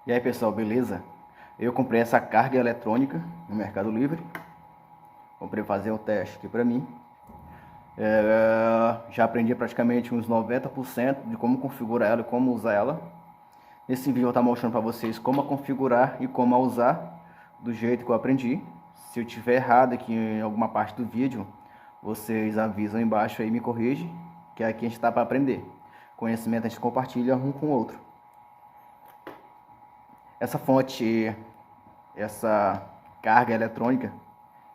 E aí pessoal, beleza? Eu comprei essa carga eletrônica no Mercado Livre. Comprei fazer um teste aqui pra mim. Já aprendi praticamente uns 90% de como configurar ela e como usar ela. Nesse vídeo eu vou estar mostrando para vocês como a configurar e como a usar do jeito que eu aprendi. Se eu tiver errado aqui em alguma parte do vídeo, vocês avisam embaixo aí e me corrigem, que aqui a gente está para aprender. Conhecimento a gente compartilha um com o outro. Essa fonte, essa carga eletrônica,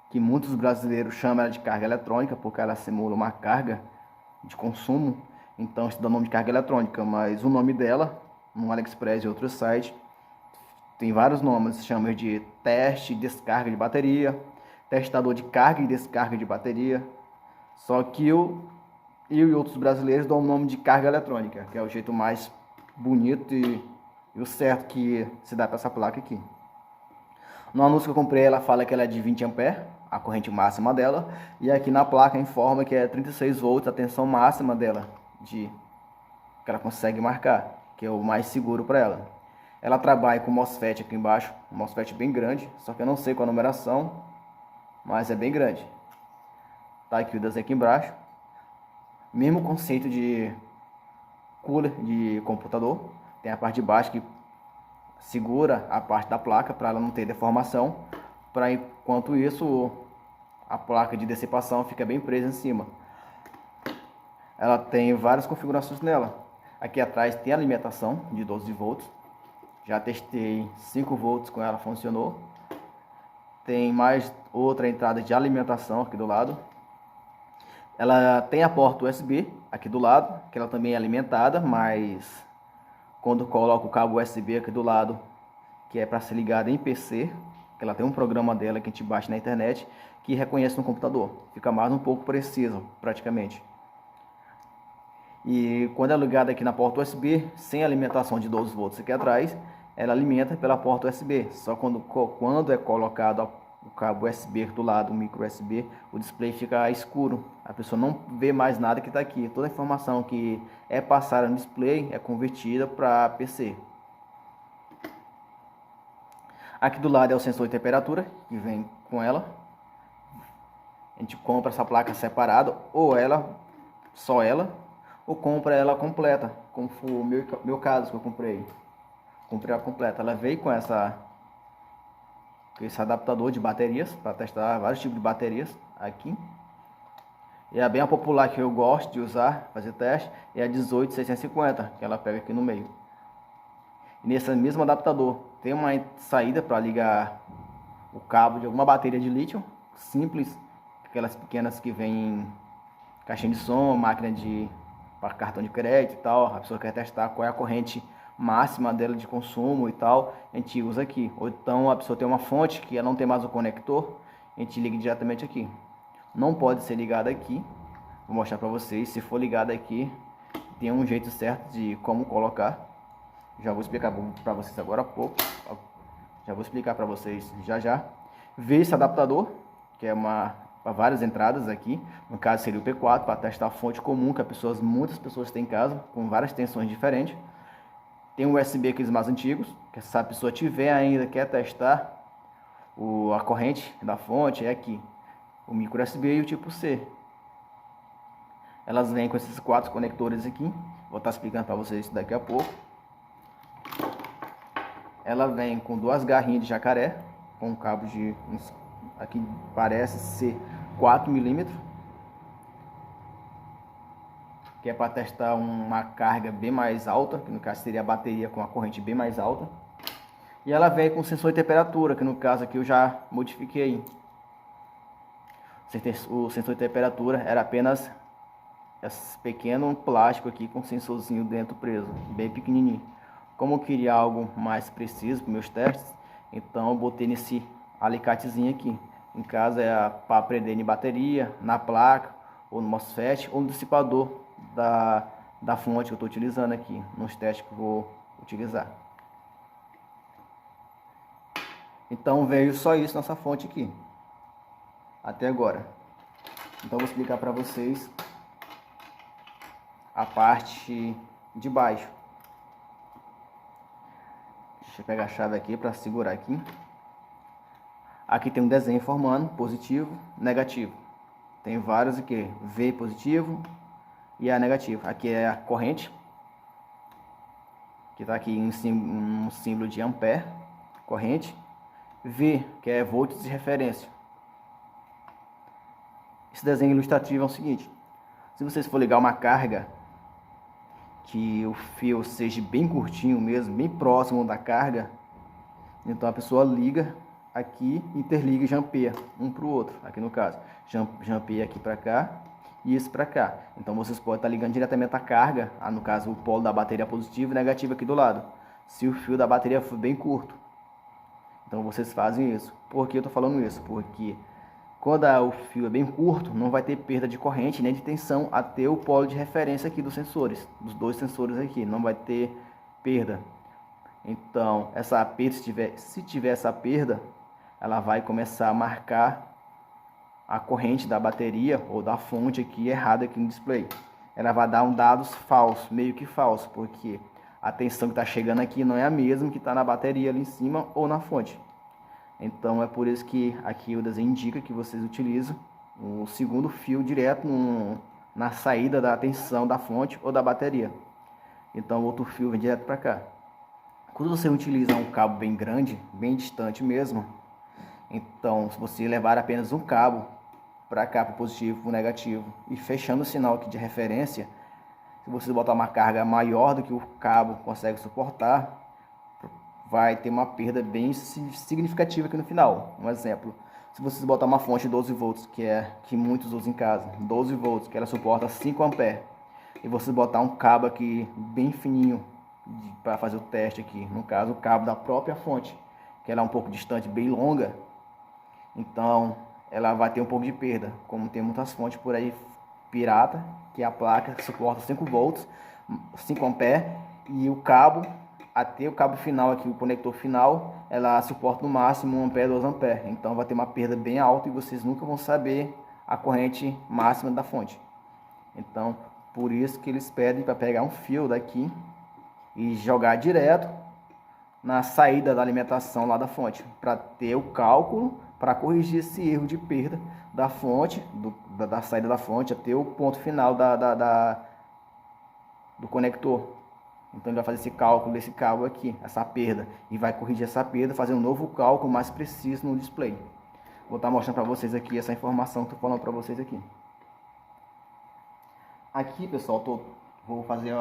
que muitos brasileiros chamam ela de carga eletrônica, porque ela simula uma carga de consumo, então se dá o nome de carga eletrônica, mas o nome dela, no AliExpress e outros sites, tem vários nomes, se chama de teste e descarga de bateria, testador de carga e descarga de bateria, só que eu e outros brasileiros dão o nome de carga eletrônica, que é o jeito mais bonito e o certo que se dá para essa placa aqui. No anúncio que eu comprei, ela fala que ela é de 20 A, a corrente máxima dela, e aqui na placa informa que é 36 volts a tensão máxima dela, que ela consegue marcar, que é o mais seguro para ela. Ela trabalha com MOSFET aqui embaixo, um MOSFET bem grande, só que eu não sei qual a numeração, mas é bem grande. Tá aqui o desenho aqui embaixo. Mesmo conceito de cooler de computador. Tem a parte de baixo que segura a parte da placa para ela não ter deformação. Para enquanto isso, a placa de dissipação fica bem presa em cima. Ela tem várias configurações nela. Aqui atrás tem alimentação de 12 volts. Já testei 5 volts com ela, funcionou. Tem mais outra entrada de alimentação aqui do lado. Ela tem a porta USB aqui do lado, que ela também é alimentada, mas quando coloca o cabo USB aqui do lado, que é para ser ligado em PC, que ela tem um programa dela que a gente baixa na internet, que reconhece no computador. Fica mais um pouco preciso, praticamente. E quando é ligada aqui na porta USB, sem alimentação de 12 volts aqui atrás, ela alimenta pela porta USB. Só quando é colocado o cabo USB do lado, o micro USB, o display fica escuro. A pessoa não vê mais nada que está aqui. Toda a informação que é passada no display é convertida para PC. Aqui do lado é o sensor de temperatura que vem com ela. A gente compra essa placa separada, ou só ela, ou compra ela completa, como foi o meu caso que eu comprei. Comprei ela completa. Ela veio com esse adaptador de baterias para testar vários tipos de baterias aqui. E a bem a popular que eu gosto de usar, fazer teste, é a 18650, que ela pega aqui no meio. E nesse mesmo adaptador tem uma saída para ligar o cabo de alguma bateria de lítio, simples, aquelas pequenas que vem em caixinha de som, máquina para cartão de crédito e tal. A pessoa quer testar qual é a corrente máxima dela de consumo e tal, a gente usa aqui. Ou então a pessoa tem uma fonte que ela não tem mais o conector, a gente liga diretamente aqui. Não pode ser ligado aqui, vou mostrar para vocês. Se for ligado aqui, tem um jeito certo de como colocar. Já vou explicar para vocês agora há pouco. Já vou explicar para vocês já. Ver esse adaptador, que é para várias entradas aqui. No caso seria o P4, para testar a fonte comum que muitas pessoas têm em casa, com várias tensões diferentes. Tem o USB, aqueles mais antigos, que se a pessoa tiver ainda, quer testar a corrente da fonte, é aqui. O micro USB e o tipo C. Elas vêm com esses 4 conectores aqui. Vou estar explicando para vocês isso daqui a pouco. Ela vem com 2 garrinhas de jacaré, com um cabo de, aqui parece ser 4 milímetros. Que é para testar uma carga bem mais alta, que no caso seria a bateria com a corrente bem mais alta. E ela vem com sensor de temperatura, que no caso aqui eu já modifiquei. O sensor de temperatura era apenas esse pequeno plástico aqui com sensorzinho dentro preso, bem pequenininho. Como eu queria algo mais preciso para meus testes, então eu botei nesse alicatezinho aqui. Em casa é para prender em bateria, na placa, ou no MOSFET, ou no dissipador da fonte que eu estou utilizando aqui, nos testes que eu vou utilizar. Então veio só isso nessa fonte aqui, até agora. Então vou explicar para vocês a parte de baixo. Deixa eu pegar a chave aqui para segurar aqui. Aqui tem um desenho formando positivo, negativo. Tem vários aqui, V positivo e A negativo. Aqui é a corrente, que está aqui em um símbolo de ampere, corrente. V, que é volts de referência. Esse desenho ilustrativo é o seguinte: se vocês for ligar uma carga, que o fio seja bem curtinho mesmo, bem próximo da carga, então a pessoa liga aqui, interliga e jampeia um para o outro. Aqui no caso, jampeia aqui para cá e esse para cá. Então vocês podem estar ligando diretamente a carga, no caso o polo da bateria positivo e negativo aqui do lado, se o fio da bateria for bem curto. Então vocês fazem isso. Por que eu estou falando isso? Porque quando o fio é bem curto, não vai ter perda de corrente nem de tensão até o polo de referência aqui dos sensores, dos dois sensores aqui, não vai ter perda. Então, essa perda, se tiver essa perda, ela vai começar a marcar a corrente da bateria ou da fonte aqui errada aqui no display. Ela vai dar dados falsos, meio que falsos, porque a tensão que está chegando aqui não é a mesma que está na bateria ali em cima ou na fonte. Então é por isso que aqui o desenho indica que vocês utilizam o segundo fio direto na saída da tensão da fonte ou da bateria. Então o outro fio vem direto para cá. Quando você utiliza um cabo bem grande, bem distante mesmo, então se você levar apenas um cabo para cá, para o positivo, para o negativo, e fechando o sinal aqui de referência, se você botar uma carga maior do que o cabo consegue suportar, vai ter uma perda bem significativa aqui no final. Um exemplo, se você botar uma fonte de 12 volts, que muitos usam em casa, 12 volts, que ela suporta 5 amperes, e você botar um cabo aqui bem fininho para fazer o teste aqui, no caso o cabo da própria fonte, que ela é um pouco distante, bem longa, então ela vai ter um pouco de perda, como tem muitas fontes por aí pirata, que a placa suporta 5 volts, 5 amperes, e o cabo, até o cabo final aqui, o conector final, ela suporta no máximo 1 ampere, 2 amperes. Então vai ter uma perda bem alta e vocês nunca vão saber a corrente máxima da fonte. Então, por isso que eles pedem para pegar um fio daqui e jogar direto na saída da alimentação lá da fonte, para ter o cálculo, para corrigir esse erro de perda da fonte, da saída da fonte até o ponto final do conector. Então ele vai fazer esse cálculo desse cabo aqui, essa perda, e vai corrigir essa perda, fazer um novo cálculo mais preciso no display. Vou estar mostrando para vocês aqui essa informação que eu estou falando para vocês aqui. Aqui, pessoal, vou fazer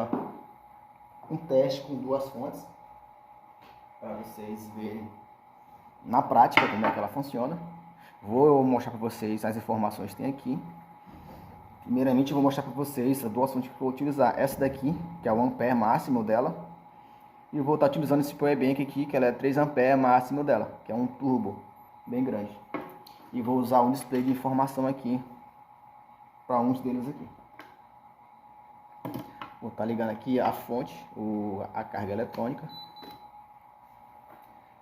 um teste com duas fontes, para vocês verem na prática como é que ela funciona. Vou mostrar para vocês as informações que tem aqui. Primeiramente eu vou mostrar para vocês as duas fontes que eu vou utilizar. Essa daqui, que é o ampere máximo dela. E eu vou estar utilizando esse powerbank aqui, que ela é 3 ampere máximo dela, que é um turbo bem grande. E vou usar um display de informação aqui para uns deles aqui. Vou estar ligando aqui a fonte, a carga eletrônica.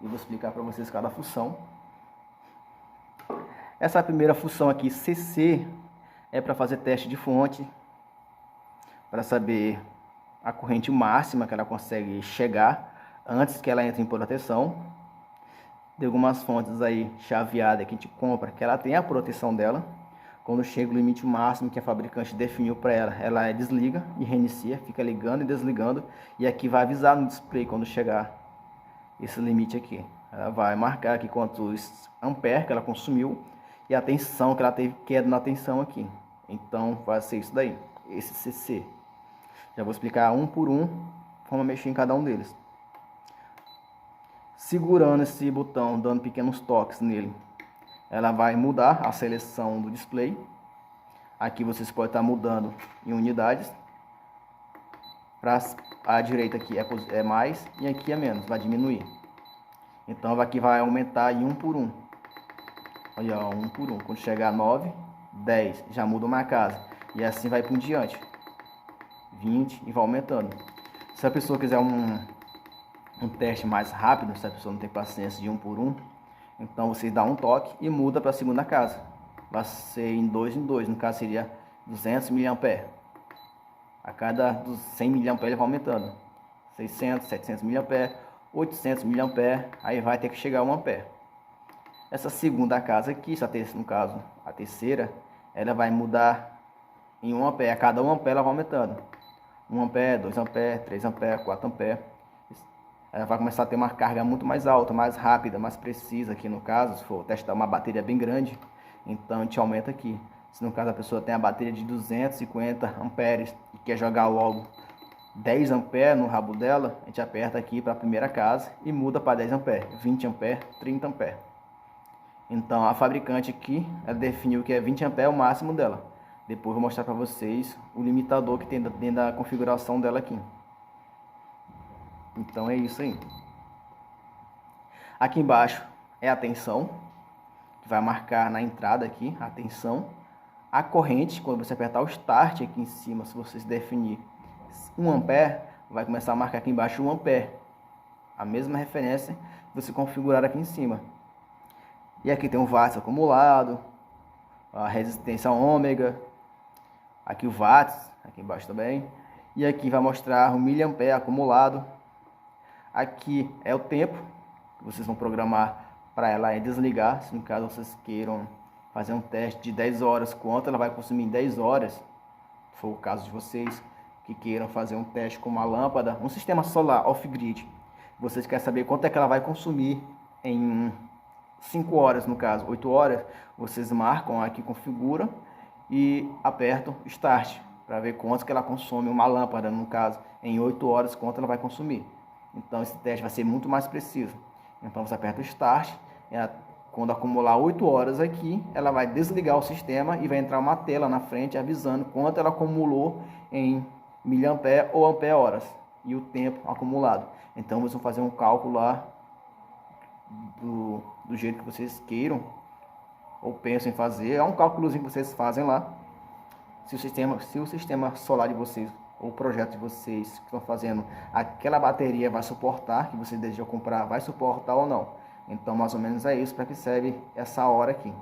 E vou explicar para vocês cada função. Essa primeira função aqui, CC, é para fazer teste de fonte, para saber a corrente máxima que ela consegue chegar antes que ela entre em proteção. Tem algumas fontes aí chaveadas que a gente compra, que ela tem a proteção dela. Quando chega o limite máximo que a fabricante definiu para ela, ela desliga e reinicia, fica ligando e desligando. E aqui vai avisar no display quando chegar esse limite aqui. Ela vai marcar aqui quantos amperes que ela consumiu e a tensão que ela teve queda na tensão aqui. Então vai ser isso daí, esse CC. Já vou explicar um por um como mexer em cada um deles. Segurando esse botão, dando pequenos toques nele, ela vai mudar a seleção do display. Aqui vocês podem estar mudando em unidades. Para a direita aqui é mais e aqui é menos, vai diminuir. Então aqui vai aumentar em um por um. Olha, ó, um por um. Quando chegar a 9, 10, já muda uma casa. E assim vai por diante. 20 e vai aumentando. Se a pessoa quiser um teste mais rápido, se a pessoa não tem paciência de um por um, então vocês dão um toque e muda para a segunda casa. Vai ser em 2 em 2, no caso seria 200 mA. A cada 100 mA vai aumentando. 600, 700 mA, 800 mA, aí vai ter que chegar a 1 ampere. Essa segunda casa aqui, no caso a terceira, ela vai mudar em 1 ampere. A cada 1 ampere ela vai aumentando. 1 ampere, 2 ampere, 3 ampere, 4 ampere. Ela vai começar a ter uma carga muito mais alta, mais rápida, mais precisa aqui no caso. Se for testar uma bateria bem grande, então a gente aumenta aqui. Se no caso a pessoa tem a bateria de 250 amperes e quer jogar logo 10 amperes no rabo dela, a gente aperta aqui para a primeira casa e muda para 10 amperes, 20 amperes, 30 amperes. Então a fabricante aqui, ela definiu que é 20 amperes o máximo dela. Depois vou mostrar para vocês o limitador que tem dentro da configuração dela aqui. Então é isso aí. Aqui embaixo é a tensão, que vai marcar na entrada aqui a tensão. A corrente, quando você apertar o Start aqui em cima, se você definir 1 ampere, vai começar a marcar aqui embaixo 1 ampere. A mesma referência que você configurar aqui em cima. E aqui tem o watts acumulado, a resistência ômega, aqui o watts, aqui embaixo também. E aqui vai mostrar o miliampere acumulado. Aqui é o tempo que vocês vão programar para ela desligar, se no caso vocês queiram fazer um teste de 10 horas, quanto ela vai consumir em 10 horas, se for o caso de vocês que queiram fazer um teste com uma lâmpada, um sistema solar off-grid, vocês querem saber quanto é que ela vai consumir em 5 horas, no caso 8 horas, vocês marcam aqui, configuram e apertam Start, para ver quanto que ela consome uma lâmpada, no caso, em 8 horas, quanto ela vai consumir. Então esse teste vai ser muito mais preciso. Então você aperta o Start, quando acumular 8 horas aqui, ela vai desligar o sistema e vai entrar uma tela na frente avisando quanto ela acumulou em miliampere ou ampere horas e o tempo acumulado. Então vocês vão fazer um cálculo lá do jeito que vocês queiram ou pensam em fazer. É um cálculozinho que vocês fazem lá. Se o sistema solar de vocês ou o projeto de vocês que estão fazendo, aquela bateria vai suportar, que vocês desejam comprar, vai suportar ou não. Então, mais ou menos é isso para que serve essa hora aqui.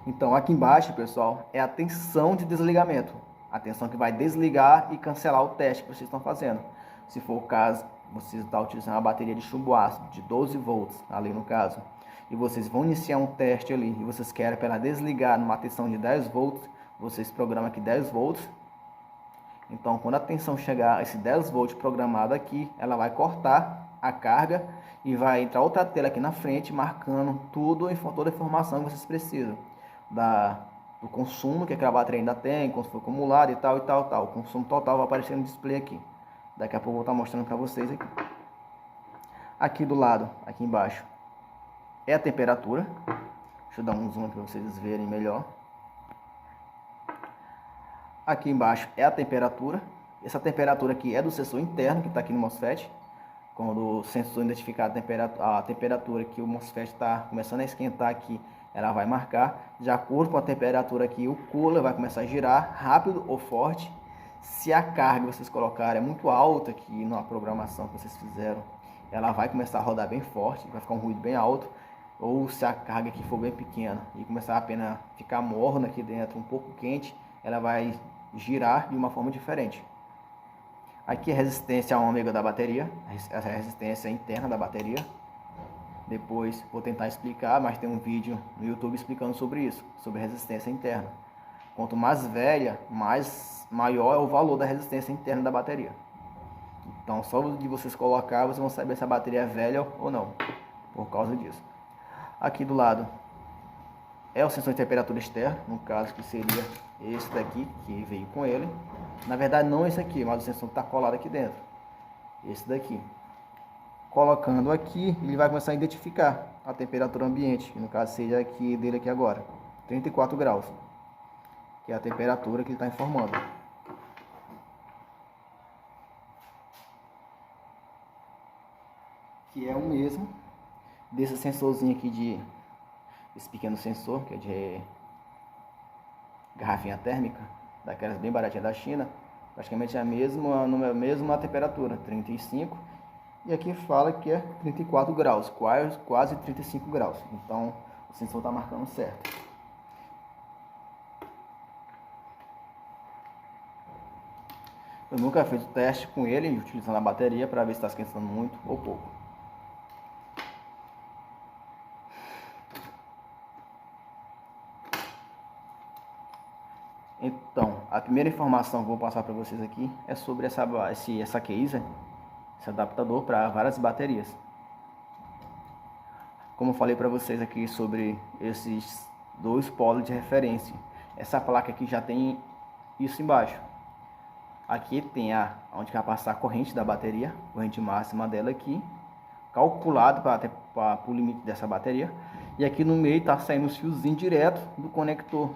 Então, aqui embaixo, pessoal, é a tensão de desligamento. A tensão que vai desligar e cancelar o teste que vocês estão fazendo. Se for o caso, vocês estão utilizando uma bateria de chumbo ácido de 12 volts, ali no caso, e vocês vão iniciar um teste ali, e vocês querem para ela desligar numa tensão de 10 volts, vocês programam aqui 10 volts. Então, quando a tensão chegar a esse 10 volts programado aqui, ela vai cortar a carga e vai entrar outra tela aqui na frente, marcando toda a informação que vocês precisam. Do consumo que aquela bateria ainda tem, quanto foi acumulado e tal, e tal, tal. O consumo total vai aparecer no display aqui. Daqui a pouco eu vou estar mostrando para vocês aqui. Aqui do lado, aqui embaixo, é a temperatura. Deixa eu dar um zoom para vocês verem melhor. Aqui embaixo é a temperatura. Essa temperatura aqui é do sensor interno que está aqui no MOSFET. Quando o sensor identificar a temperatura que o MOSFET está começando a esquentar aqui, ela vai marcar. De acordo com a temperatura aqui, o cooler vai começar a girar rápido ou forte. Se a carga que vocês colocarem é muito alta aqui na programação que vocês fizeram, ela vai começar a rodar bem forte, vai ficar um ruído bem alto. Ou se a carga aqui for bem pequena e começar apenas a ficar morna aqui dentro, um pouco quente, ela vai girar de uma forma diferente. Aqui é a resistência ômega da bateria, a resistência interna da bateria. Depois vou tentar explicar, mas tem um vídeo no YouTube explicando sobre isso, sobre resistência interna. Quanto mais velha, maior é o valor da resistência interna da bateria. Então, só de vocês colocar, vocês vão saber se a bateria é velha ou não, por causa disso. Aqui do lado é o sensor de temperatura externo, no caso que seria esse daqui, que veio com ele. Na verdade não esse aqui, mas o sensor está colado aqui dentro. Esse daqui. Colocando aqui, ele vai começar a identificar a temperatura ambiente, que no caso seja aqui dele aqui agora, 34 graus. Que é a temperatura que ele está informando. Que é o mesmo desse sensorzinho aqui esse pequeno sensor, que é de garrafinha térmica, daquelas bem baratinhas da China, praticamente é a mesma temperatura, 35, e aqui fala que é 34 graus, quase 35 graus, então o sensor está marcando certo. Eu nunca fiz o teste com ele, utilizando a bateria, para ver se está esquentando muito ou pouco. Então, a primeira informação que eu vou passar para vocês aqui é sobre essa case, esse adaptador para várias baterias. Como eu falei para vocês aqui sobre esses dois polos de referência, essa placa aqui já tem isso embaixo. Aqui tem onde vai passar a corrente da bateria, corrente máxima dela aqui, calculado para o limite dessa bateria. E aqui no meio está saindo os fiozinhos direto do conector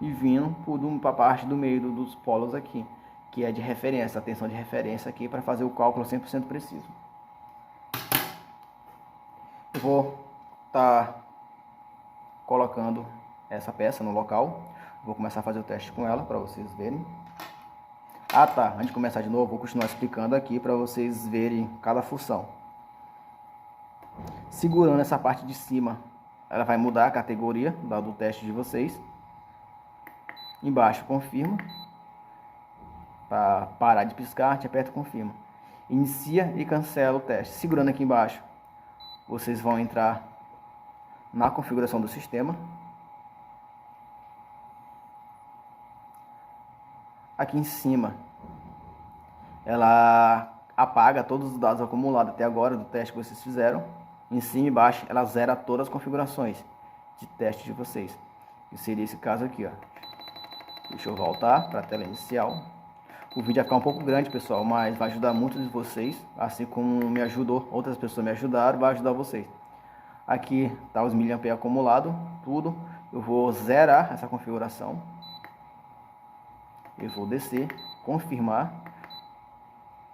e vindo para a parte do meio dos polos aqui, que é de referência, a tensão de referência aqui para fazer o cálculo 100% preciso. Eu vou estar colocando essa peça no local, vou começar a fazer o teste com ela para vocês verem. Antes de começar de novo, vou continuar explicando aqui para vocês verem cada função. Segurando essa parte de cima, ela vai mudar a categoria do teste de vocês. Embaixo, confirma. Para parar de piscar, a gente aperta confirma. Inicia e cancela o teste. Segurando aqui embaixo, vocês vão entrar na configuração do sistema. Aqui em cima, ela apaga todos os dados acumulados até agora do teste que vocês fizeram. Em cima e embaixo, ela zera todas as configurações de teste de vocês. Que seria esse caso aqui, ó. Deixa eu voltar para a tela inicial. O vídeo vai ficar um pouco grande, pessoal, mas vai ajudar muitos de vocês, assim como me ajudou, outras pessoas me ajudaram, vai ajudar vocês. Aqui tá os mAh acumulado, tudo. Eu vou zerar essa configuração. Eu vou descer, confirmar.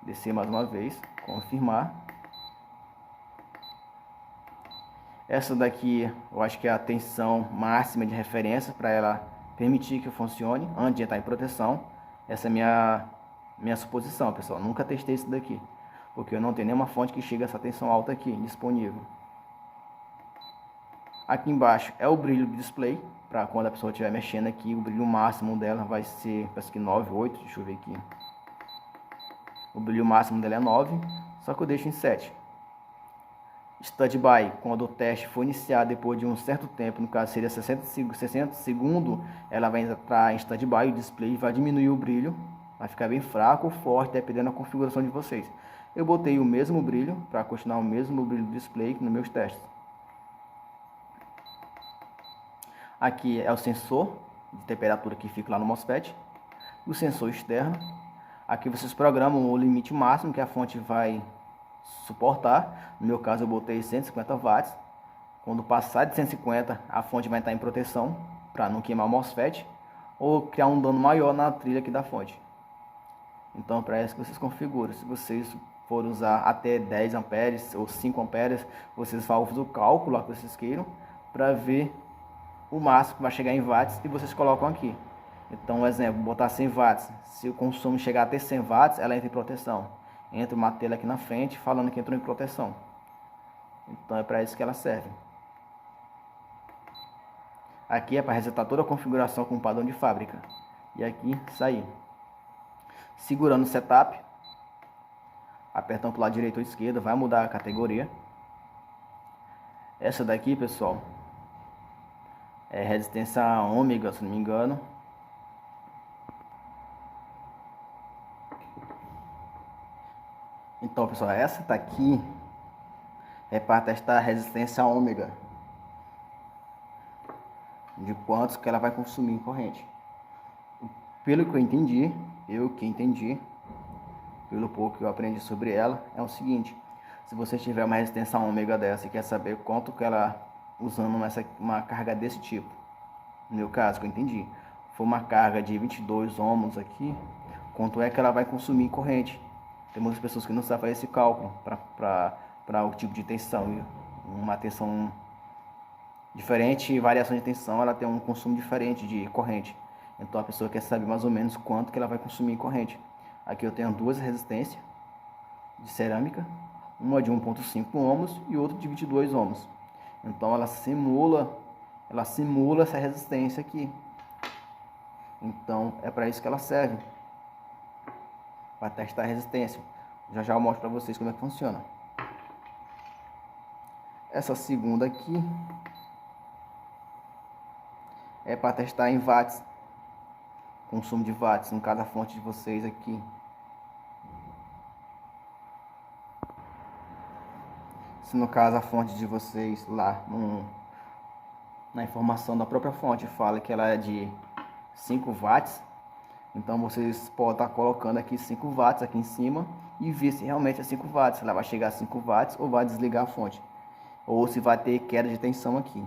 Descer mais uma vez, confirmar. Essa daqui, eu acho que é a tensão máxima de referência para ela permitir que funcione antes de entrar em proteção. Essa é minha suposição, pessoal. Nunca testei isso daqui, porque eu não tenho nenhuma fonte que chegue a essa tensão alta aqui disponível. Aqui embaixo é o brilho do display, para quando a pessoa estiver mexendo aqui, o brilho máximo dela vai ser, parece que 9, 8, deixa eu ver aqui. O brilho máximo dela é 9, só que eu deixo em 7. Standby, quando o teste for iniciado depois de um certo tempo, no caso seria 60 segundos, ela vai entrar em standby, o display vai diminuir o brilho, vai ficar bem fraco ou forte, dependendo da configuração de vocês. Eu botei o mesmo brilho, para continuar o mesmo brilho do display nos meus testes. Aqui é o sensor de temperatura que fica lá no MOSFET, o sensor externo. Aqui vocês programam o limite máximo que a fonte vai suportar. No meu caso eu botei 150 watts. Quando passar de 150, a fonte vai estar em proteção para não queimar o MOSFET ou criar um dano maior na trilha aqui da fonte. Então para isso que vocês configuram. Se vocês forem usar até 10 amperes ou 5 amperes, vocês fazem o cálculo que vocês queiram para ver o máximo que vai chegar em watts e vocês colocam aqui. Então, um exemplo, botar 100 watts. Se o consumo chegar até 100 watts, ela entra em proteção. Entra uma tela aqui na frente falando que entrou em proteção. Então é para isso que ela serve. Aqui é para resetar toda a configuração com o padrão de fábrica. E aqui sair. Segurando o setup, apertando para o lado direito ou esquerdo, vai mudar a categoria. Essa daqui, pessoal, é resistência ômega, se não me engano. Então, pessoal, essa daqui é para testar a resistência ômega, de quantos que ela vai consumir em corrente. Pelo que eu entendi, pelo pouco que eu aprendi sobre ela, é o seguinte: se você tiver uma resistência ômega dessa e quer saber quanto que ela usando uma carga desse tipo, no meu caso, que eu entendi, for uma carga de 22 ohms aqui, quanto é que ela vai consumir em corrente? Tem muitas pessoas que não sabem fazer esse cálculo para o tipo de tensão. Uma tensão diferente, variação de tensão, ela tem um consumo diferente de corrente. Então a pessoa quer saber mais ou menos quanto que ela vai consumir em corrente. Aqui eu tenho duas resistências de cerâmica, uma de 1.5 ohms e outra de 22 ohms. Então ela simula essa resistência aqui. Então é para isso que ela serve. para testar a resistência. Já já eu mostro para vocês como é que funciona. Essa segunda aqui é para testar em watts, consumo de watts, no caso a fonte de vocês aqui. Se no caso a fonte de vocês lá na informação da própria fonte fala que ela é de 5 watts, então vocês podem estar colocando aqui 5 watts aqui em cima e ver se realmente é 5 watts, se ela vai chegar a 5 watts ou vai desligar a fonte, ou se vai ter queda de tensão aqui,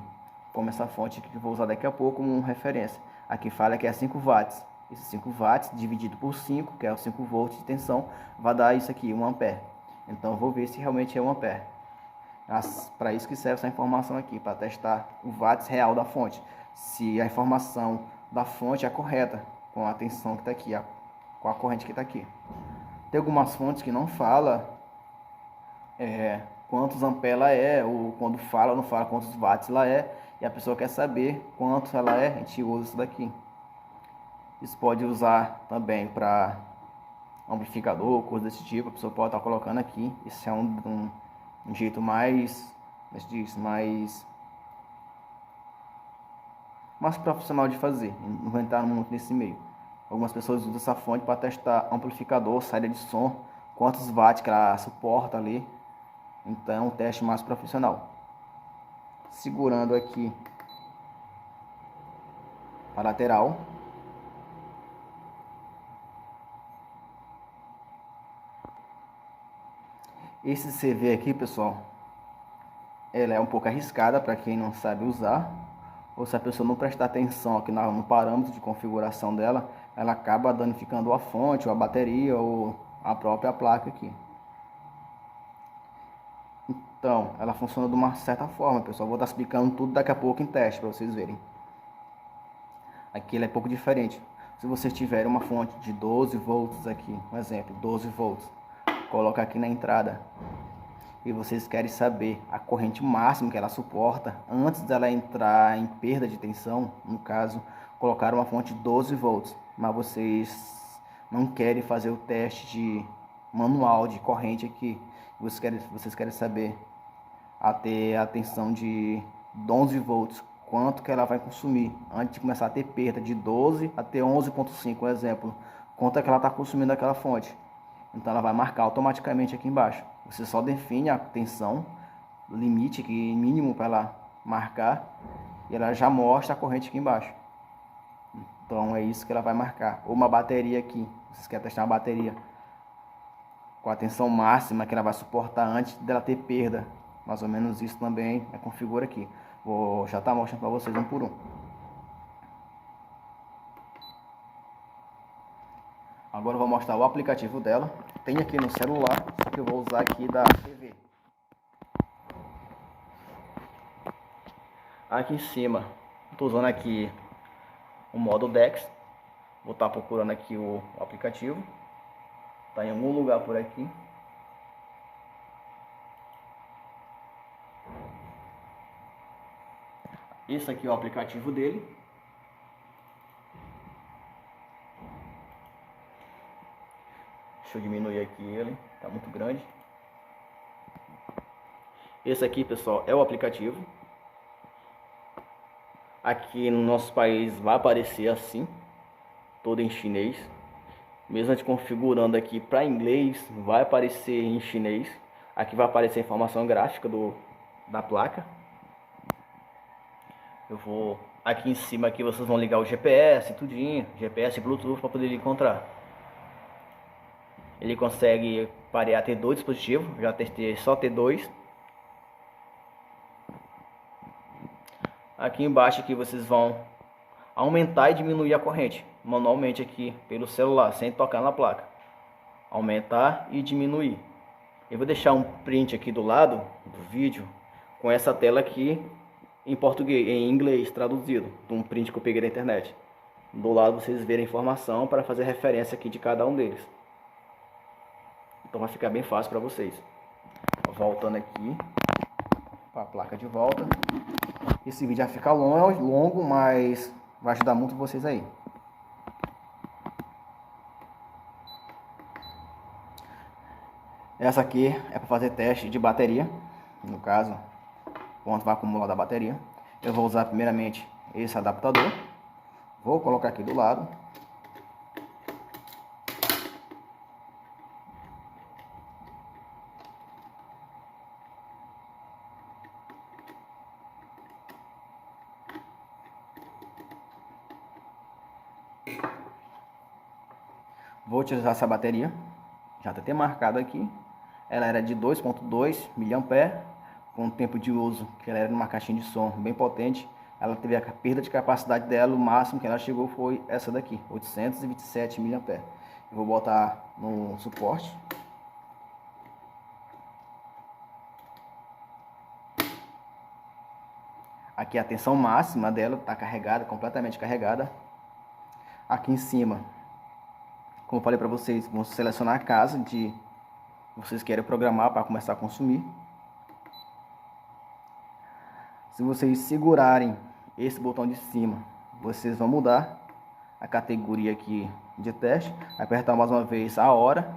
como essa fonte que eu vou usar daqui a pouco como referência. Aqui fala que é 5 watts, esses 5 watts dividido por 5, que é os 5 volts de tensão, vai dar isso aqui, 1 ampere. Então eu vou ver se realmente é 1 ampere. Para isso que serve essa informação aqui, para testar o watts real da fonte, se a informação da fonte é correta, com a tensão que está aqui, com a corrente que está aqui. Tem algumas fontes que não fala quantos amperes ela é, ou quando fala, não fala quantos watts ela é, e a pessoa quer saber quanto ela é, a gente usa isso daqui. Isso pode usar também para amplificador, coisa desse tipo, a pessoa pode estar colocando aqui. Isso é um jeito mais profissional de fazer, não entrar muito nesse meio. Algumas pessoas usam essa fonte para testar amplificador, saída de som, quantos watts que ela suporta ali. Então é um teste mais profissional. Segurando aqui a lateral, esse CV aqui, pessoal, ela é um pouco arriscada para quem não sabe usar, ou se a pessoa não prestar atenção aqui no parâmetro de configuração dela, ela acaba danificando a fonte, ou a bateria, ou a própria placa aqui. Então, ela funciona de uma certa forma, pessoal. Vou estar explicando tudo daqui a pouco em teste para vocês verem. Aqui ele é um pouco diferente. Se vocês tiverem uma fonte de 12 volts aqui, um exemplo, 12 volts, coloca aqui na entrada, e vocês querem saber a corrente máxima que ela suporta antes dela entrar em perda de tensão, no caso, colocar uma fonte de 12 volts, mas vocês não querem fazer o teste de manual de corrente aqui, vocês querem saber até a tensão de 11 volts, quanto que ela vai consumir antes de começar a ter perda de 12 até 11,5, um exemplo, quanto é que ela está consumindo aquela fonte. Então ela vai marcar automaticamente aqui embaixo. Você só define a tensão, o limite aqui mínimo para ela marcar, e ela já mostra a corrente aqui embaixo. Então é isso que ela vai marcar. Ou uma bateria aqui, vocês querem testar uma bateria com a tensão máxima que ela vai suportar antes dela ter perda. Mais ou menos isso também configura aqui. Vou já estar mostrando para vocês um por um. Agora eu vou mostrar o aplicativo dela. Tem aqui no celular, só que eu vou usar aqui da TV. Aqui em cima, estou usando aqui o modo DeX. Vou estar procurando aqui o aplicativo. Está em algum lugar por aqui. Esse aqui é o aplicativo dele. Deixa eu diminuir aqui ele, tá muito grande. Esse aqui, pessoal, é o aplicativo. Aqui no nosso país vai aparecer assim, todo em chinês. Mesmo a gente configurando aqui para inglês, vai aparecer em chinês. Aqui vai aparecer a informação gráfica da placa. Eu vou aqui em cima, aqui vocês vão ligar o GPS, tudinho, GPS e Bluetooth para poder encontrar. Ele consegue parear T2 dispositivo, já testei só T2. Aqui embaixo aqui vocês vão aumentar e diminuir a corrente manualmente aqui pelo celular, sem tocar na placa. Aumentar e diminuir. Eu vou deixar um print aqui do lado do vídeo com essa tela aqui em português, em inglês traduzido, um print que eu peguei da internet. Do lado vocês verem a informação para fazer referência aqui de cada um deles. Então vai ficar bem fácil para vocês. Voltando aqui para a placa de volta. Esse vídeo vai ficar longo, mas vai ajudar muito vocês aí. Essa aqui é para fazer teste de bateria, no caso, quanto vai acumular da bateria. Eu vou usar primeiramente esse adaptador, vou colocar aqui do lado. Vou utilizar essa bateria, já está até marcado aqui. Ela era de 2.2 mA, com tempo de uso que ela era numa caixinha de som bem potente. Ela teve a perda de capacidade dela, o máximo que ela chegou foi essa daqui, 827 mA. Eu vou botar no suporte. Aqui a tensão máxima dela está carregada, completamente carregada. Aqui em cima, como eu falei para vocês, vamos selecionar a casa que vocês querem programar para começar a consumir. Se vocês segurarem esse botão de cima, vocês vão mudar a categoria aqui de teste. Apertar mais uma vez a hora,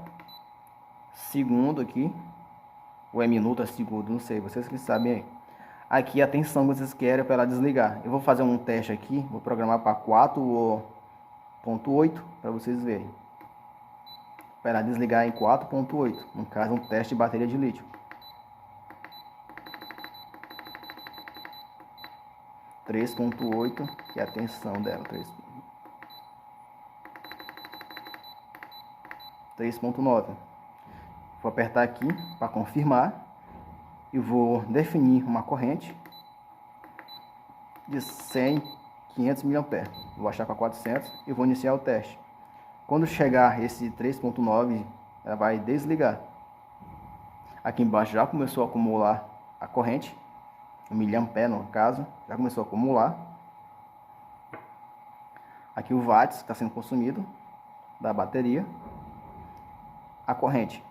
segundo aqui, ou é minuto, é segundo, não sei, vocês que sabem aí. Aqui a tensão que vocês querem para ela desligar. Eu vou fazer um teste aqui, vou programar para 4.8 para vocês verem. Para ela desligar em 4.8, no caso um teste de bateria de lítio. 3.8, que é a tensão dela, 3.9. Vou apertar aqui para confirmar e vou definir uma corrente de 100, 500 mA. Vou baixar para 400 e vou iniciar o teste. Quando chegar esse 3.9, ela vai desligar. Aqui embaixo já começou a acumular a corrente, 1 mA no caso, já começou a acumular. Aqui o watts que está sendo consumido da bateria. A corrente,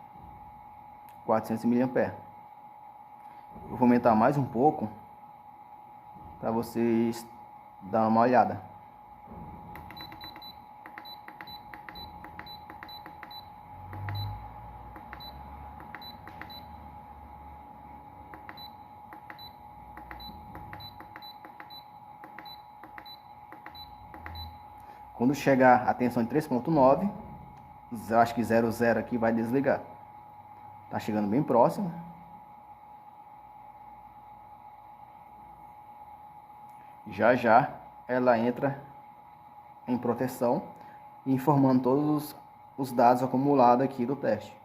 400 mA. Eu vou aumentar mais um pouco para vocês dar uma olhada. Quando chegar a tensão de 3.9, eu acho que 00 aqui vai desligar. Tá chegando bem próximo. Já já ela entra em proteção, informando todos os dados acumulados aqui do teste.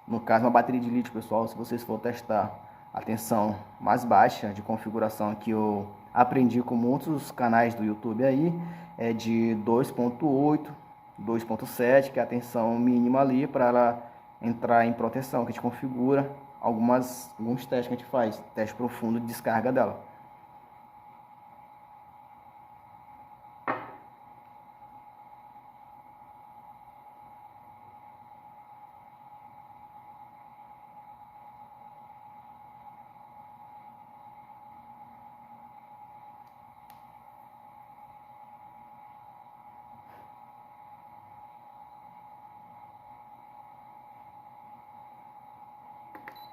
No caso, uma bateria de lítio, pessoal, se vocês for testar a tensão mais baixa de configuração que eu aprendi com muitos canais do YouTube aí, é de 2.8, 2.7, que é a tensão mínima ali para ela entrar em proteção, que a gente configura alguns testes que a gente faz, teste profundo de descarga dela.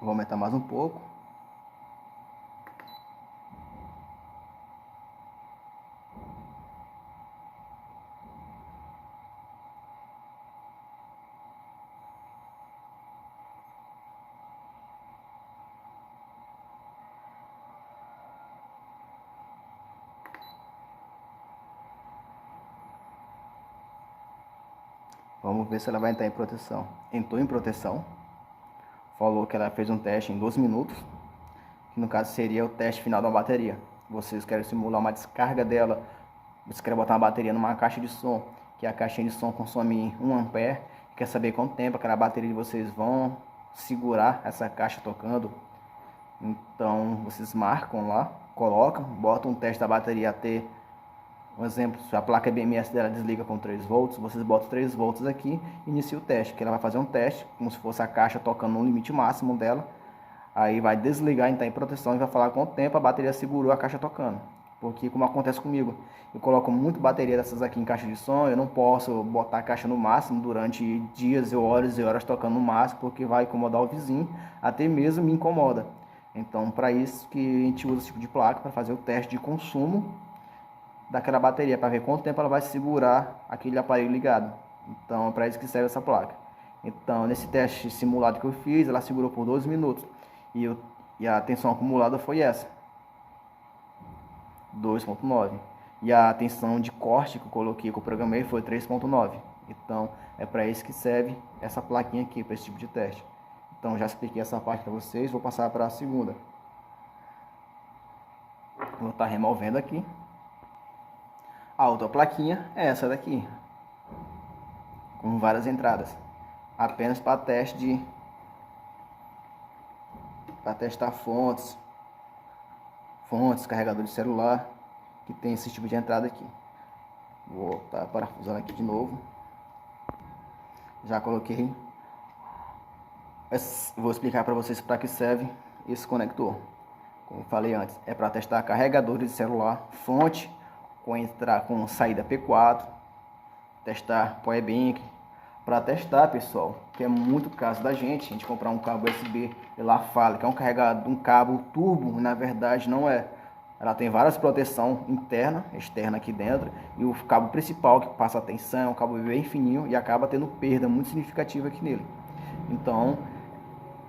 Vou aumentar mais um pouco. Vamos ver se ela vai entrar em proteção. Entrou em proteção. Falou que ela fez um teste em 12 minutos. Que no caso seria o teste final da bateria. Vocês querem simular uma descarga dela. Você quer botar uma bateria numa caixa de som. Que a caixinha de som consome 1 ampere. Quer saber quanto tempo aquela bateria de vocês vão segurar essa caixa tocando. Então vocês marcam lá. Colocam. Botam um teste da bateria até... Um exemplo, se a placa BMS dela desliga com 3 volts, vocês botam 3 volts aqui e inicia o teste, que ela vai fazer um teste, como se fosse a caixa tocando no limite máximo dela. Aí vai desligar, entrar em proteção e vai falar quanto tempo a bateria segurou a caixa tocando. Porque como acontece comigo, eu coloco muito bateria dessas aqui em caixa de som, eu não posso botar a caixa no máximo durante dias e horas tocando no máximo, porque vai incomodar o vizinho, até mesmo me incomoda. Então, para isso que a gente usa esse tipo de placa, para fazer o teste de consumo daquela bateria, para ver quanto tempo ela vai segurar aquele aparelho ligado. Então, é para isso que serve essa placa. Então, nesse teste simulado que eu fiz, ela segurou por 12 minutos. E a tensão acumulada foi essa, 2.9. E a tensão de corte que eu coloquei, que eu programei, foi 3.9. Então, é para isso que serve essa plaquinha aqui, para esse tipo de teste. Então, já expliquei essa parte para vocês, vou passar para a segunda. Vou estar removendo aqui. A outra plaquinha é essa daqui, com várias entradas, apenas para teste para testar fontes, carregador de celular, que tem esse tipo de entrada aqui. Vou estar parafusando aqui de novo. Já coloquei. Vou explicar para vocês para que serve esse conector. Como falei antes, é para testar carregadores de celular, fonte com saída P4, testar powerbank. Para testar, pessoal, que é muito caso da gente comprar um cabo USB, ela fala que é um carregador, um cabo turbo, na verdade não é. Ela tem várias proteção interna, externa aqui dentro, e o cabo principal que passa a tensão é um cabo bem fininho e acaba tendo perda muito significativa aqui nele. Então,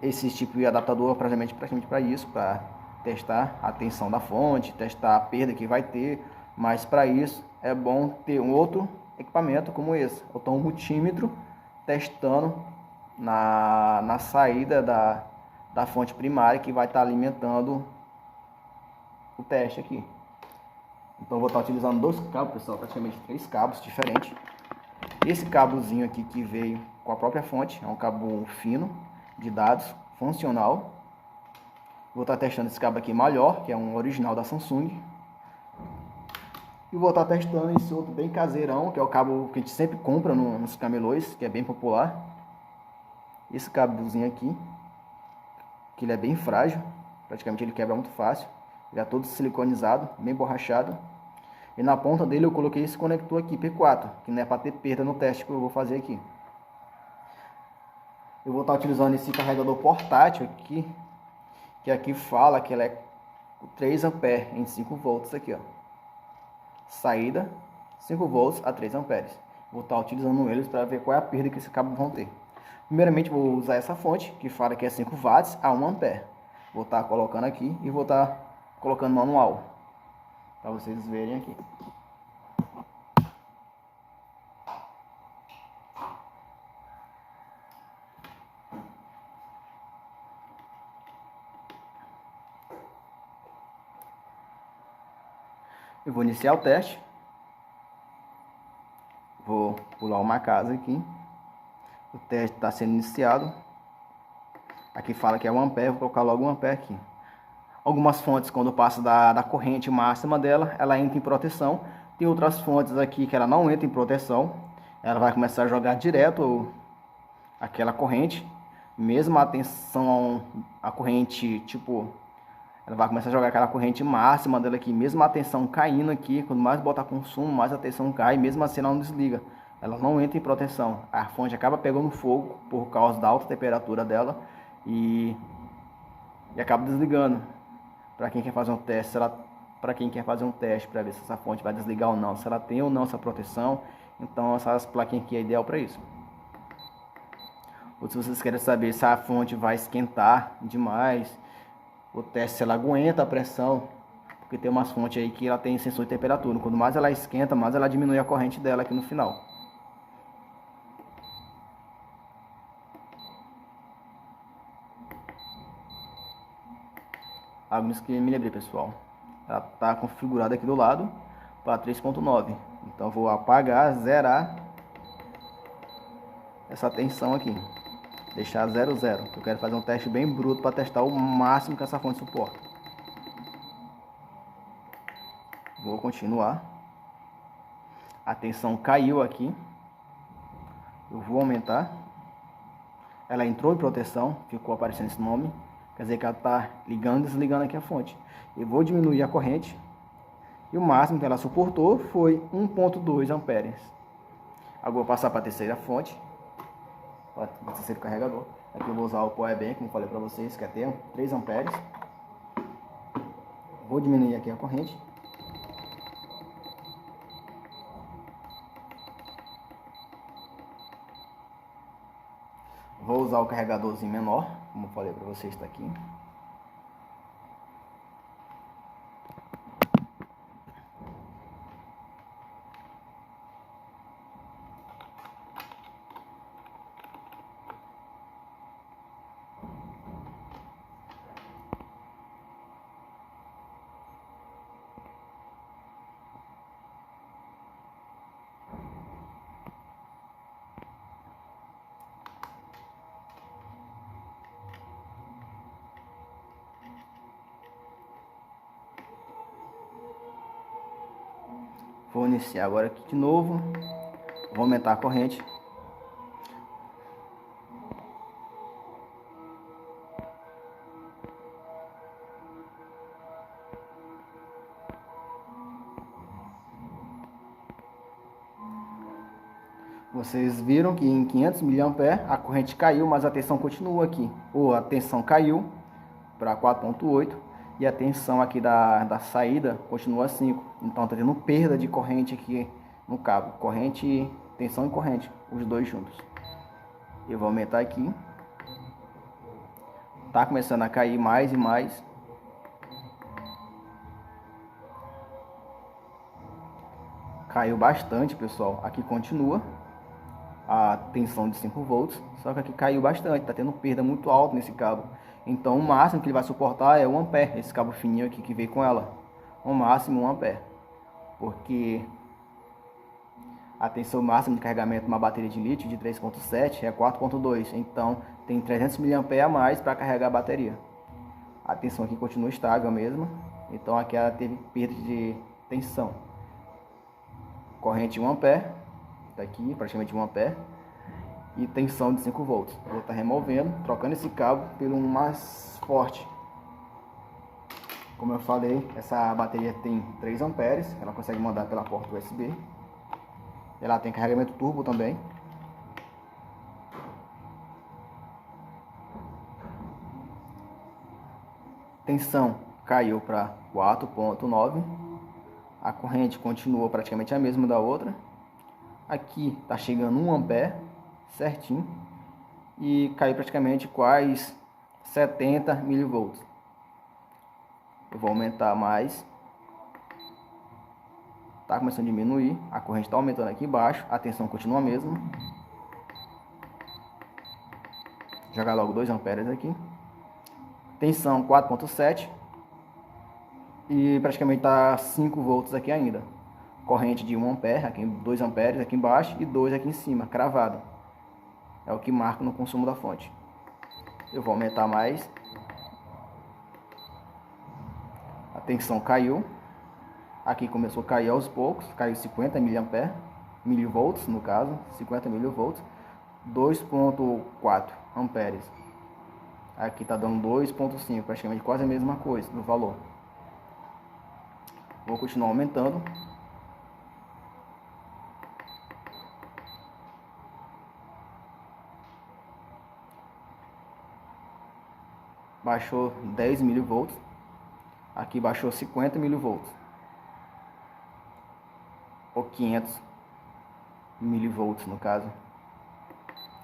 esse tipo de adaptador é praticamente para isso, para testar a tensão da fonte, testar a perda que vai ter, mas para isso é bom ter um outro equipamento como esse, o tom multímetro, testando na saída da fonte primária que vai estar alimentando o teste aqui. Então vou estar utilizando dois cabos, pessoal, praticamente 3 cabos diferentes. Esse cabozinho aqui que veio com a própria fonte, é um cabo fino de dados, funcional. Vou estar testando esse cabo aqui maior, que é um original da Samsung. E vou estar testando esse outro bem caseirão, que é o cabo que a gente sempre compra nos camelôs, que é bem popular. Esse cabozinho aqui, que ele é bem frágil, praticamente ele quebra muito fácil. Ele é todo siliconizado, bem borrachado. E na ponta dele eu coloquei esse conector aqui, P4, que não é para ter perda no teste que eu vou fazer aqui. Eu vou estar utilizando esse carregador portátil aqui, que aqui fala que ela é 3 A em 5 volts aqui, ó. Saída 5 volts a 3 amperes. Vou estar utilizando eles para ver qual é a perda que esse cabo vão ter. Primeiramente vou usar essa fonte, que fala que é 5 watts a 1 ampere. Vou estar colocando aqui e vou estar colocando manual, para vocês verem aqui. Eu vou iniciar o teste. Vou pular uma casa aqui. O teste está sendo iniciado. Aqui fala que é 1 ampere, vou colocar logo 1 ampere aqui. Algumas fontes, quando passa da corrente máxima dela, ela entra em proteção. Tem outras fontes aqui que ela não entra em proteção. Ela vai começar a jogar direto aquela corrente. Mesmo a tensão, a corrente, tipo, ela vai começar a jogar aquela corrente máxima dela aqui. Mesmo a tensão caindo aqui, quanto mais botar consumo, mais a tensão cai. Mesmo assim ela não desliga. Ela não entra em proteção. A fonte acaba pegando fogo por causa da alta temperatura dela. E acaba desligando. Para quem quer fazer um teste, para ver se essa fonte vai desligar ou não, se ela tem ou não essa proteção. Então essas plaquinhas aqui é ideal para isso. Ou se vocês querem saber se a fonte vai esquentar demais, o teste se ela aguenta a pressão, porque tem umas fontes aí que ela tem sensor de temperatura. Quanto mais ela esquenta, mais ela diminui a corrente dela aqui no final. Algo que me lembrei, pessoal. Ela está configurada aqui do lado para 3.9. Então vou apagar, zerar essa tensão aqui. Deixar 0, 0. Eu quero fazer um teste bem bruto para testar o máximo que essa fonte suporta. Vou continuar. A tensão caiu aqui. Eu vou aumentar. Ela entrou em proteção, ficou aparecendo esse nome. Quer dizer que ela está ligando e desligando aqui a fonte. Eu vou diminuir a corrente. E o máximo que ela suportou foi 1,2 amperes. Agora vou passar para a terceira fonte, para o terceiro carregador. Aqui eu vou usar o Power Bank, como falei para vocês, que é ter 3 amperes. Vou diminuir aqui a corrente. Vou usar o carregadorzinho menor, como eu falei para vocês, está aqui. Vou iniciar agora aqui de novo. Vou aumentar a corrente. Vocês viram que em 500 mA a corrente caiu, mas a tensão continua aqui. Ou a tensão caiu para 4,8 e a tensão aqui da saída continua 5. Então está tendo perda de corrente aqui no cabo. Corrente, tensão e corrente, os dois juntos. Eu vou aumentar aqui. Tá começando a cair mais e mais. Caiu bastante, pessoal. Aqui continua a tensão de 5 volts, só que aqui caiu bastante, tá tendo perda muito alta nesse cabo. Então o máximo que ele vai suportar é 1 ampere, esse cabo fininho aqui que veio com ela. O máximo 1 ampere, porque a tensão máxima de carregamento de uma bateria de lítio de 3,7 é 4,2, então tem 300 mA a mais para carregar a bateria. A tensão aqui continua estável mesmo, então aqui ela teve perda de tensão. Corrente 1 ampere, tá aqui praticamente 1 ampere, e tensão de 5 volts. Eu vou estar removendo, trocando esse cabo pelo um mais forte. Como eu falei, essa bateria tem 3 amperes, ela consegue mandar pela porta USB. Ela tem carregamento turbo também. Tensão caiu para 4,9. A corrente continuou praticamente a mesma da outra. Aqui está chegando 1 ampere, certinho. E caiu praticamente quase 70 milivolts. Eu vou aumentar mais. Está começando a diminuir. A corrente está aumentando aqui embaixo. A tensão continua a mesma. Jogar logo 2 amperes aqui. Tensão 4,7. E praticamente está 5 volts aqui ainda. Corrente de 1 ampere, aqui 2 amperes aqui embaixo e 2 aqui em cima, cravado. É o que marca no consumo da fonte. Eu vou aumentar mais. A tensão caiu. Aqui começou a cair aos poucos, caiu 50 milivolts no caso, 50 milivolts, 2,4 amperes. Aqui está dando 2,5, praticamente quase a mesma coisa no valor. Vou continuar aumentando. Baixou 10 milivolts. Aqui baixou 50 milivolts. Ou 500 milivolts no caso.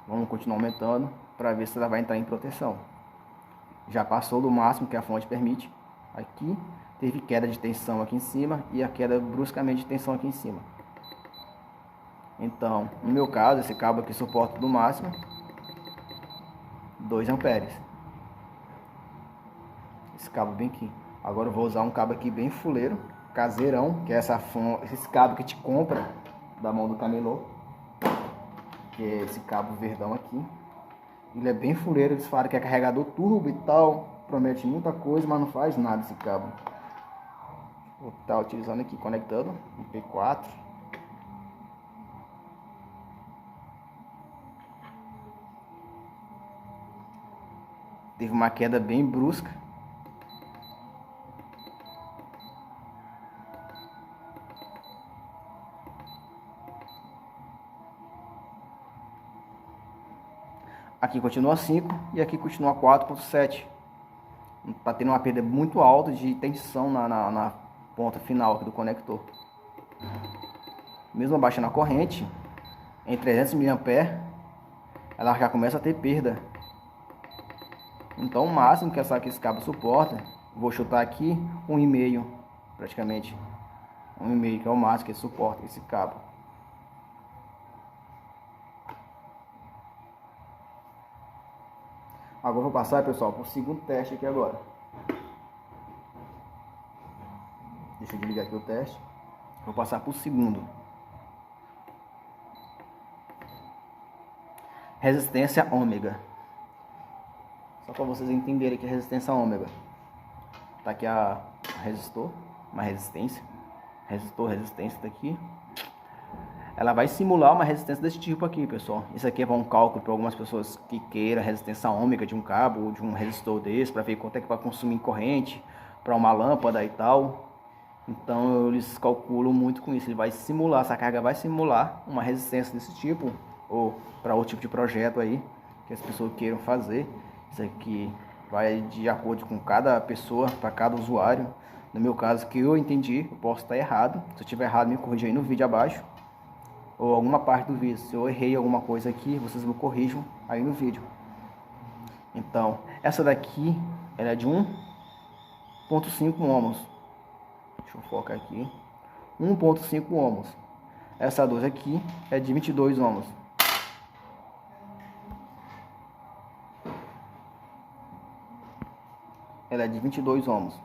Vamos continuar aumentando para ver se ela vai entrar em proteção. Já passou do máximo que a fonte permite. Aqui teve queda de tensão aqui em cima e a queda bruscamente de tensão aqui em cima. Então, no meu caso, esse cabo aqui suporta no máximo 2 amperes. Esse cabo bem aqui. Agora eu vou usar um cabo aqui bem fuleiro, caseirão, que é esse cabo que te compra da mão do camelô, que é esse cabo verdão aqui. Ele é bem fuleiro, eles falam que é carregador turbo e tal, promete muita coisa, mas não faz nada esse cabo. Vou estar utilizando aqui, conectando um P4. Teve uma queda bem brusca. Aqui continua 5 e aqui continua 4.7. Está tendo uma perda muito alta de tensão na ponta final aqui do conector. Mesmo abaixando a corrente, em 300 mA, ela já começa a ter perda. Então o máximo que esse cabo suporta, vou chutar aqui 1,5 praticamente. 1,5 que é o máximo que suporta esse cabo. Agora eu vou passar, pessoal, para o segundo teste aqui agora. Deixa eu desligar aqui o teste. Vou passar para o segundo. Resistência ômega. Só para vocês entenderem que é resistência ômega. Tá aqui a resistor, uma resistência. Resistor, resistência daqui. Ela vai simular uma resistência desse tipo aqui, pessoal. Isso aqui é para um cálculo para algumas pessoas que queiram a resistência ômega de um cabo ou de um resistor desse, para ver quanto é que vai consumir em corrente para uma lâmpada e tal. Então eles calculam muito com isso. Ele vai simular, essa carga vai simular uma resistência desse tipo, ou para outro tipo de projeto aí que as pessoas queiram fazer. Isso aqui vai de acordo com cada pessoa, para cada usuário. No meu caso, que eu entendi, eu posso estar errado. Se eu estiver errado, me corrija aí no vídeo abaixo, ou alguma parte do vídeo. Se eu errei alguma coisa aqui, vocês me corrijam aí no vídeo. Então, essa daqui, ela é de 1.5 ohms. Deixa eu focar aqui. 1.5 ohms. Essa 2 aqui é de 22 ohms. Ela é de 22 ohms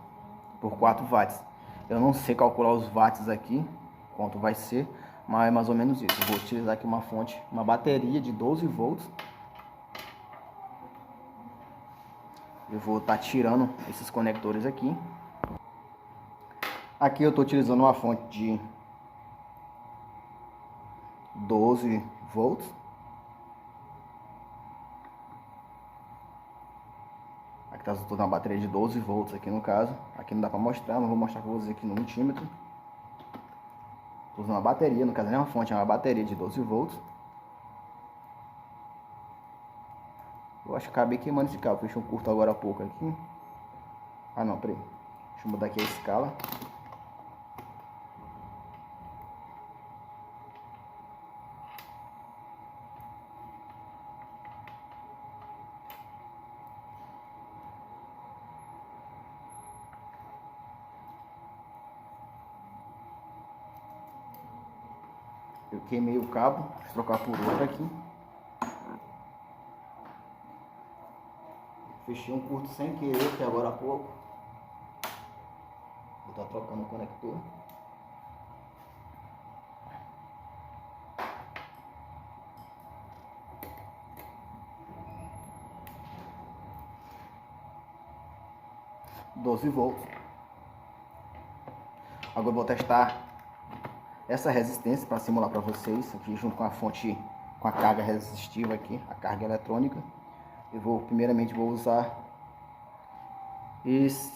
por 4 watts. Eu não sei calcular os watts aqui, quanto vai ser, mas é mais ou menos isso. Eu vou utilizar aqui uma fonte, uma bateria de 12 volts. Eu vou estar tirando esses conectores aqui. Aqui eu estou utilizando uma fonte de 12 volts. Aqui está toda uma bateria de 12 volts aqui no caso. Aqui não dá para mostrar, mas vou mostrar para vocês aqui no multímetro. Estou usando uma bateria, no caso não é uma fonte, é uma bateria de 12 volts. Eu acho que acabei queimando esse cabo, fechei um curto agora há pouco aqui. Ah não, peraí. Deixa eu mudar aqui a escala. Eu queimei o cabo, vou trocar por outro aqui. Fechei um curto sem querer aqui agora há pouco. Vou estar trocando o conector. $12 volts. Agora eu vou testar essa resistência para simular para vocês aqui junto com a fonte, com a carga resistiva aqui, a carga eletrônica. Eu primeiramente vou usar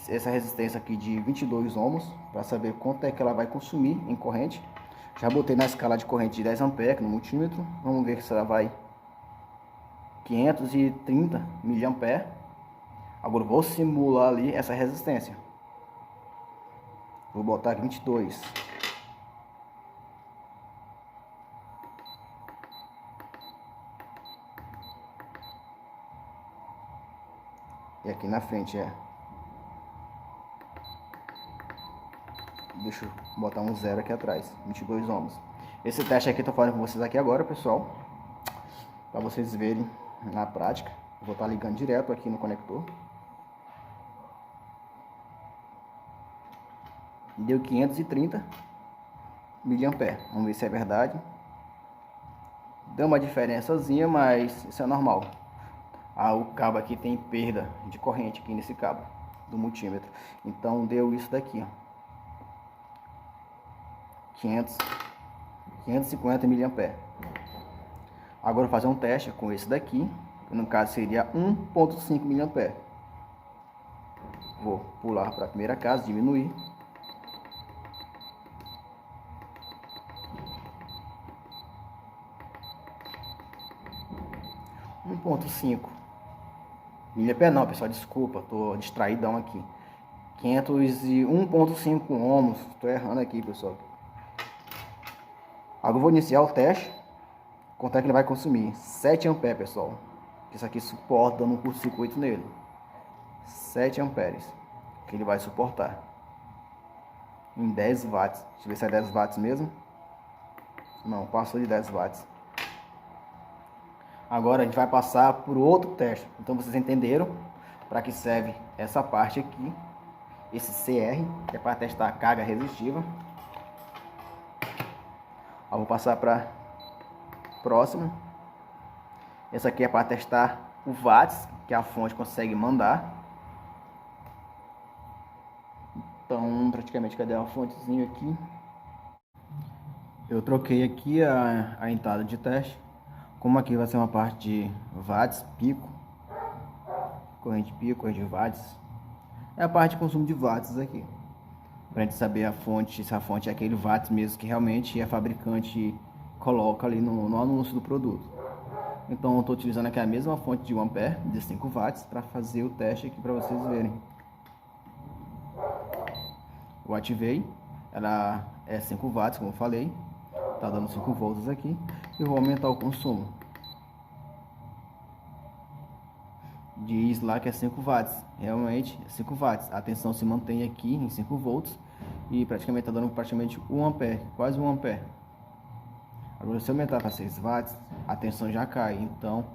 essa resistência aqui de 22 ohms para saber quanto é que ela vai consumir em corrente. Já botei na escala de corrente de 10 amperes no multímetro. Vamos ver se ela vai 530 mA. Agora eu vou simular ali essa resistência. Vou botar aqui 22. E aqui na frente é. Deixa eu botar um zero aqui atrás, 22 ohms. Esse teste aqui eu tô falando com vocês aqui agora, pessoal, para vocês verem na prática. Eu vou estar ligando direto aqui no conector. Deu 530 mA. Vamos ver se é verdade. Deu uma diferençazinha, mas isso é normal. O cabo aqui tem perda de corrente aqui nesse cabo do multímetro. Então deu isso daqui, ó. 550 mA. Agora eu vou fazer um teste com esse daqui, que no caso seria 1.5 mA. Vou pular para a primeira casa, diminuir. 501.5 miliampere não, pessoal, desculpa, tô distraidão aqui. 501.5 ohms, tô errando aqui, pessoal. Agora eu vou iniciar o teste. Quanto é que ele vai consumir? 7 amperes, pessoal. Isso aqui suporta dando um curto-circuito nele. 7 amperes que ele vai suportar em 10 watts. Deixa eu ver se é 10 watts mesmo. Não, passou de 10 watts. Agora a gente vai passar por outro teste. Então vocês entenderam para que serve essa parte aqui. Esse CR, que é para testar a carga resistiva. Eu vou passar para próximo. Essa aqui é para testar o watts que a fonte consegue mandar. Então, praticamente, cadê a fontezinha aqui? Eu troquei aqui a entrada de teste. Como aqui vai ser uma parte de watts, pico, corrente de watts, é a parte de consumo de watts aqui. Para a gente saber a fonte, se a fonte é aquele watts mesmo que realmente a fabricante coloca ali no anúncio do produto. Então eu estou utilizando aqui a mesma fonte de 1 ampere, de 5 watts, para fazer o teste aqui para vocês verem. Eu ativei, ela é 5 watts, como eu falei, está dando 5 volts aqui, e vou aumentar o consumo. Diz lá que é 5 watts, realmente é 5 watts, a tensão se mantém aqui em 5 volts, e praticamente está dando praticamente 1 ampere, quase 1 ampere. Agora se eu aumentar para 6 watts, a tensão já cai, então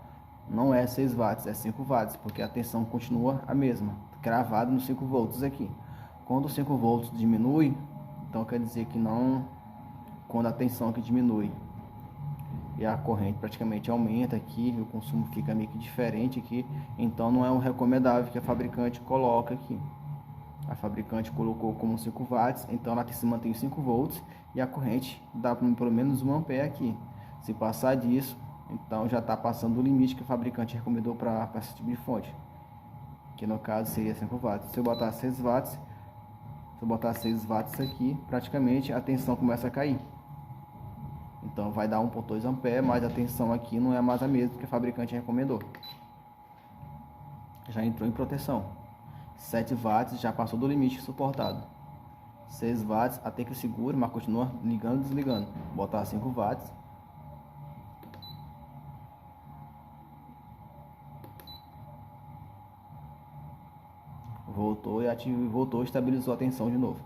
não é 6 watts, é 5 watts, porque a tensão continua a mesma, cravada nos 5 volts aqui. Quando os 5 volts diminui, então quer dizer que não, quando a tensão aqui diminui e a corrente praticamente aumenta aqui, o consumo fica meio que diferente aqui, então não é o recomendável que a fabricante coloca aqui. A fabricante colocou como 5 watts, então ela se mantém 5 volts e a corrente dá pelo menos 1 ampere aqui. Se passar disso, então já está passando o limite que a fabricante recomendou para esse tipo de fonte, que no caso seria 5 watts. Se eu botar 6 watts, se eu botar 6 watts aqui, praticamente a tensão começa a cair. Então vai dar 1.2 ampere, mas a tensão aqui não é mais a mesma que a fabricante recomendou. Já entrou em proteção. 7 watts já passou do limite suportado. 6 watts até que segura, mas continua ligando e desligando. Botar 5 watts. Voltou e ativou, voltou e estabilizou a tensão de novo.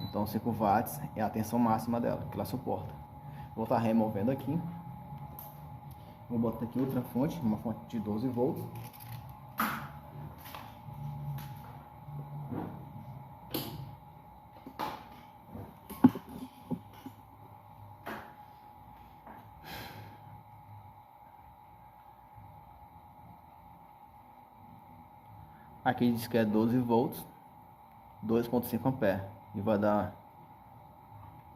Então 5 watts é a tensão máxima dela, que ela suporta. Vou estar removendo aqui. Vou botar aqui outra fonte, uma fonte de 12 volts. Aqui diz que é 12 volts, 2.5 ampere. E vai dar,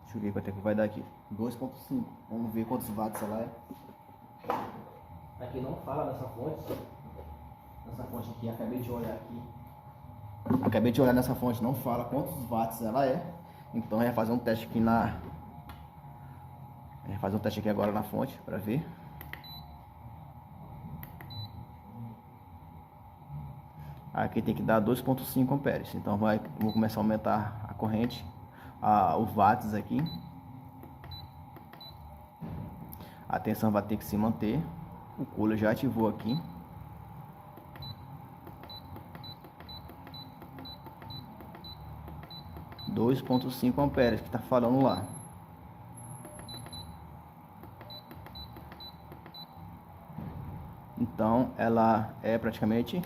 deixa eu ver quanto é que vai dar aqui, 2.5. Vamos ver quantos watts ela é. Aqui não fala nessa fonte aqui, acabei de olhar aqui. Acabei de olhar nessa fonte, não fala quantos watts ela é. Então eu ia fazer um teste aqui agora na fonte para ver. Aqui tem que dar 2.5 amperes. Então vou começar a aumentar a corrente, os watts aqui. A tensão vai ter que se manter. O cooler já ativou aqui. - 2.5 amperes que está falando lá. Então ela é praticamente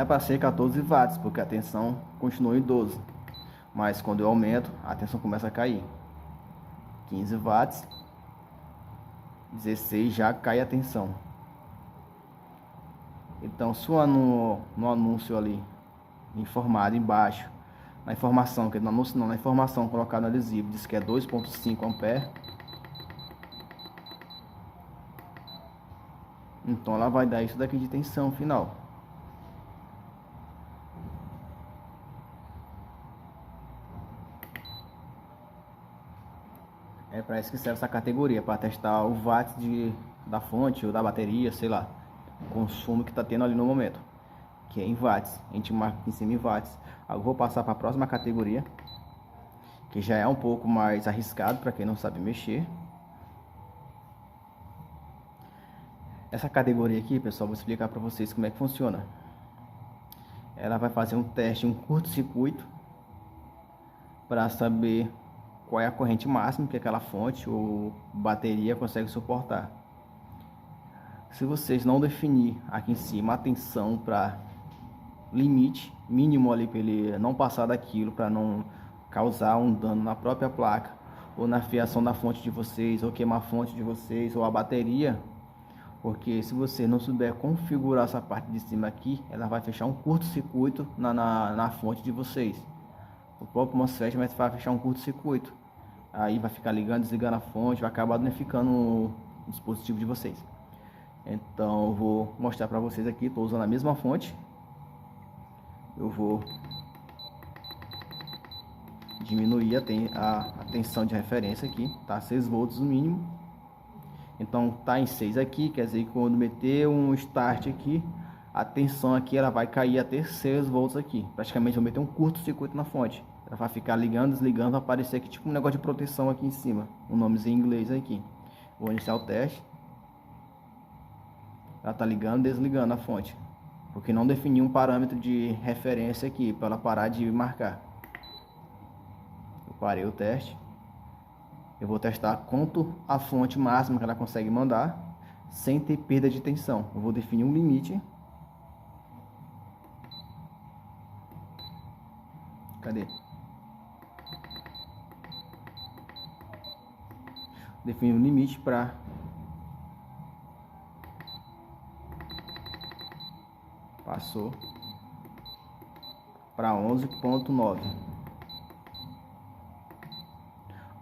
para ser 14 watts, porque a tensão continua em 12. Mas quando eu aumento, a tensão começa a cair. 15 watts, 16 já cai a tensão. Então, se no anúncio ali, informado embaixo, na informação, que no anúncio não, na informação colocada no adesivo, diz que é 2.5 ampere. Então ela vai dar isso daqui de tensão final. É para isso que serve essa categoria, para testar o watt da fonte ou da bateria, sei lá, o consumo que está tendo ali no momento, que é em watts. A gente marca aqui em cima em watts. Eu vou passar para a próxima categoria, que já é um pouco mais arriscado para quem não sabe mexer. Essa categoria aqui, pessoal, vou explicar para vocês como é que funciona. Ela vai fazer um teste, um curto-circuito, para saber qual é a corrente máxima que aquela fonte ou bateria consegue suportar. Se vocês não definir aqui em cima a tensão para limite mínimo ali, para ele não passar daquilo, para não causar um dano na própria placa ou na fiação da fonte de vocês, ou queimar a fonte de vocês ou a bateria, porque se você não souber configurar essa parte de cima aqui, ela vai fechar um curto-circuito na fonte de vocês. O próprio MOSFET vai fechar um curto-circuito, aí vai ficar ligando, desligando a fonte, vai acabar danificando o dispositivo de vocês. Então eu vou mostrar para vocês aqui, estou usando a mesma fonte. Eu vou diminuir a tensão de referência aqui, tá? 6 volts no mínimo. Então tá em 6 aqui, quer dizer que quando meter um start aqui, a tensão aqui ela vai cair até 6 volts aqui. Praticamente eu vou meter um curto-circuito na fonte. Ela vai ficar ligando, desligando, vai aparecer aqui tipo um negócio de proteção aqui em cima. Um nomezinho em inglês aqui. Vou iniciar o teste. Ela tá ligando, desligando a fonte, porque não defini um parâmetro de referência aqui para ela parar de marcar. Eu parei o teste. Eu vou testar quanto a fonte máxima que ela consegue mandar sem ter perda de tensão. Eu vou definir um limite. Cadê? Definir um limite para passou para 11.9.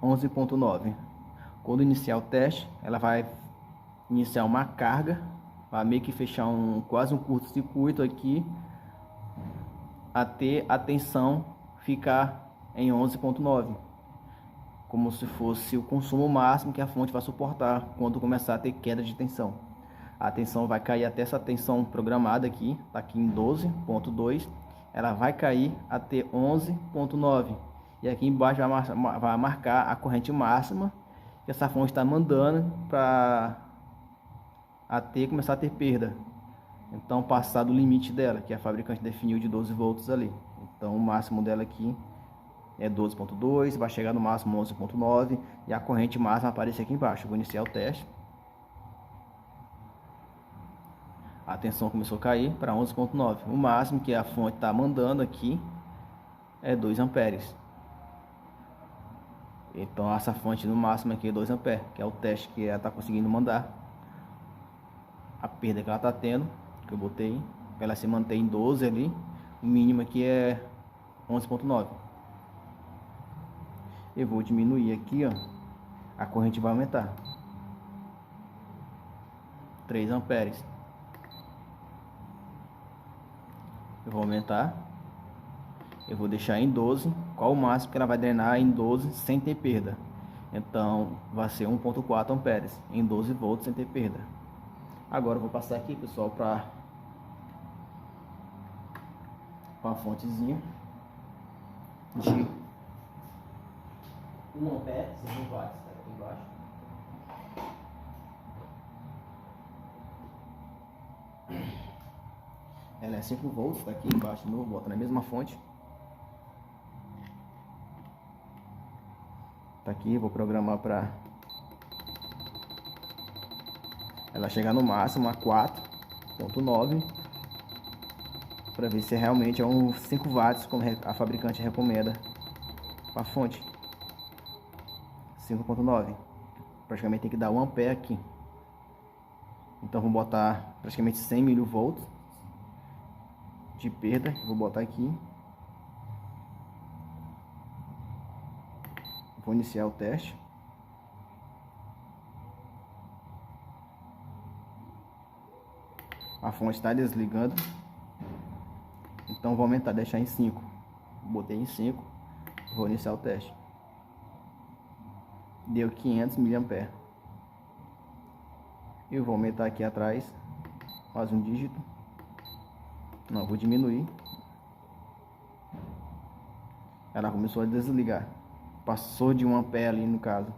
11.9. Quando iniciar o teste, ela vai iniciar uma carga, vai meio que fechar quase um curto-circuito aqui, até a tensão ficar em 11.9, como se fosse o consumo máximo que a fonte vai suportar quando começar a ter queda de tensão. A tensão vai cair até essa tensão programada aqui, tá aqui em 12.2, ela vai cair até 11.9. E aqui embaixo vai marcar a corrente máxima que essa fonte está mandando para começar a ter perda. Então passar do limite dela, que a fabricante definiu de 12 volts ali. Então o máximo dela aqui é 12.2, vai chegar no máximo 11.9 e a corrente máxima aparece aqui embaixo. Eu vou iniciar o teste. A tensão começou a cair para 11.9. O máximo que a fonte está mandando aqui é 2 amperes. Então essa fonte no máximo aqui é 2 amperes, que é o teste que ela está conseguindo mandar. A perda que ela está tendo, que eu botei, ela se mantém em 12 ali. O mínimo aqui é 11.9. Eu vou diminuir aqui, ó. A corrente vai aumentar. 3 amperes. Eu vou aumentar. Eu vou deixar em 12. Qual o máximo que ela vai drenar em 12 sem ter perda? Então vai ser 1.4 amperes em 12 volts sem ter perda. Agora eu vou passar aqui, pessoal, para a fontezinha de 1 ampere, 5 watts, tá aqui embaixo. Ela é 5 volts, tá aqui embaixo de novo, bota na mesma fonte. Tá aqui, vou programar para ela chegar no máximo a 4.9, para ver se realmente é uns 5 watts como a fabricante recomenda para a fonte. 5.9, praticamente tem que dar 1 ampere aqui. Então vou botar praticamente 100 mV de perda, vou botar aqui. Vou iniciar o teste. A fonte está desligando. Então vou aumentar, deixar em 5. Botei em 5. Vou iniciar o teste. Deu 500 mA. Eu vou aumentar aqui atrás mais um dígito. Não, vou diminuir. Ela começou a desligar. Passou de 1 ampere ali no caso.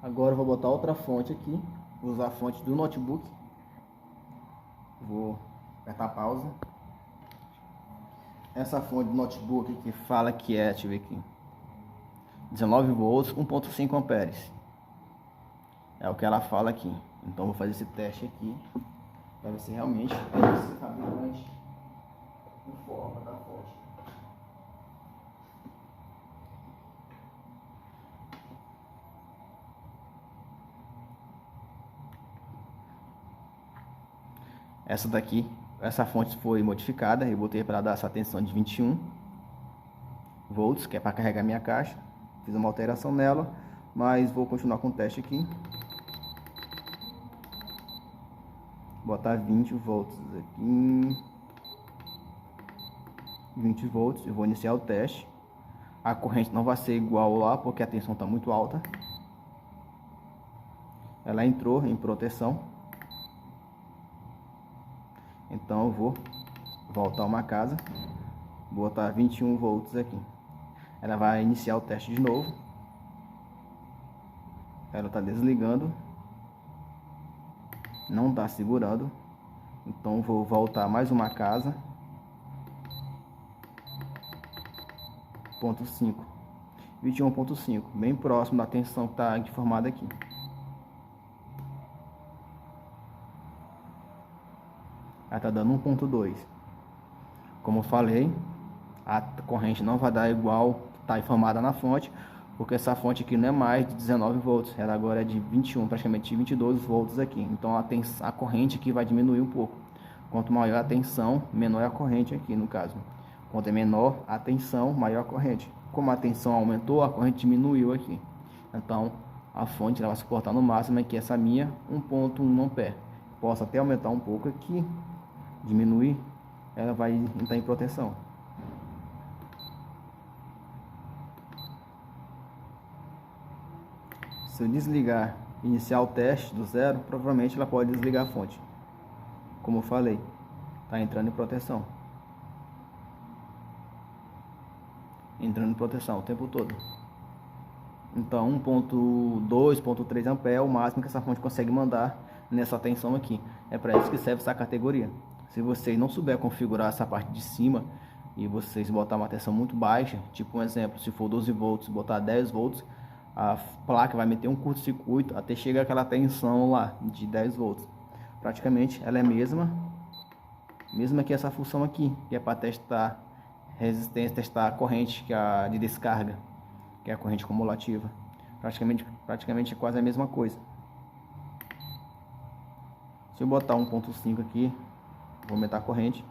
Agora eu vou botar outra fonte aqui. Vou usar a fonte do notebook. Vou apertar pausa. Essa fonte do notebook aqui fala que é, deixa eu ver aqui, 19 volts, 1.5 amperes. É o que ela fala aqui. Então vou fazer esse teste aqui para ver se realmente é esse fabricante informa da fonte. Essa daqui, essa fonte foi modificada. Eu botei para dar essa tensão de 21 volts, que é para carregar minha caixa. Fiz uma alteração nela, mas vou continuar com o teste aqui. Botar 20 volts aqui. 20 volts, eu vou iniciar o teste. A corrente não vai ser igual lá, porque a tensão está muito alta. Ela entrou em proteção. Então eu vou voltar uma casa, botar 21 volts aqui. Ela vai iniciar o teste de novo. Ela está desligando. Não está segurando. Então vou voltar mais uma casa. Ponto 5. 21.5, bem próximo da tensão que está informada aqui. Ela está dando 1.2. Como eu falei, a corrente não vai dar igual está informada na fonte, porque essa fonte aqui não é mais de 19 volts, ela agora é de 21, praticamente 22 volts aqui. Então a corrente aqui vai diminuir um pouco. Quanto maior a tensão, menor é a corrente aqui no caso. Quanto é menor a tensão, maior a corrente. Como a tensão aumentou, a corrente diminuiu aqui. Então a fonte ela vai suportar no máximo aqui essa minha 1.1 ampere. Posso até aumentar um pouco aqui, diminuir, ela vai entrar em proteção. Se eu desligar e iniciar o teste do zero, provavelmente ela pode desligar a fonte. Como eu falei, está entrando em proteção. Entrando em proteção o tempo todo. Então 1.2, 1.3 ampere é o máximo que essa fonte consegue mandar nessa tensão aqui. É para isso que serve essa categoria. Se vocês não souber configurar essa parte de cima e vocês botar uma tensão muito baixa, tipo um exemplo, se for 12 volts, botar 10 volts, a placa vai meter um curto-circuito até chegar aquela tensão lá de 10 volts. Praticamente ela é mesma que essa função aqui, que é para testar resistência, testar a corrente que é de descarga, que é a corrente cumulativa. Praticamente é quase a mesma coisa. Se eu botar 1.5 aqui, vou aumentar a corrente.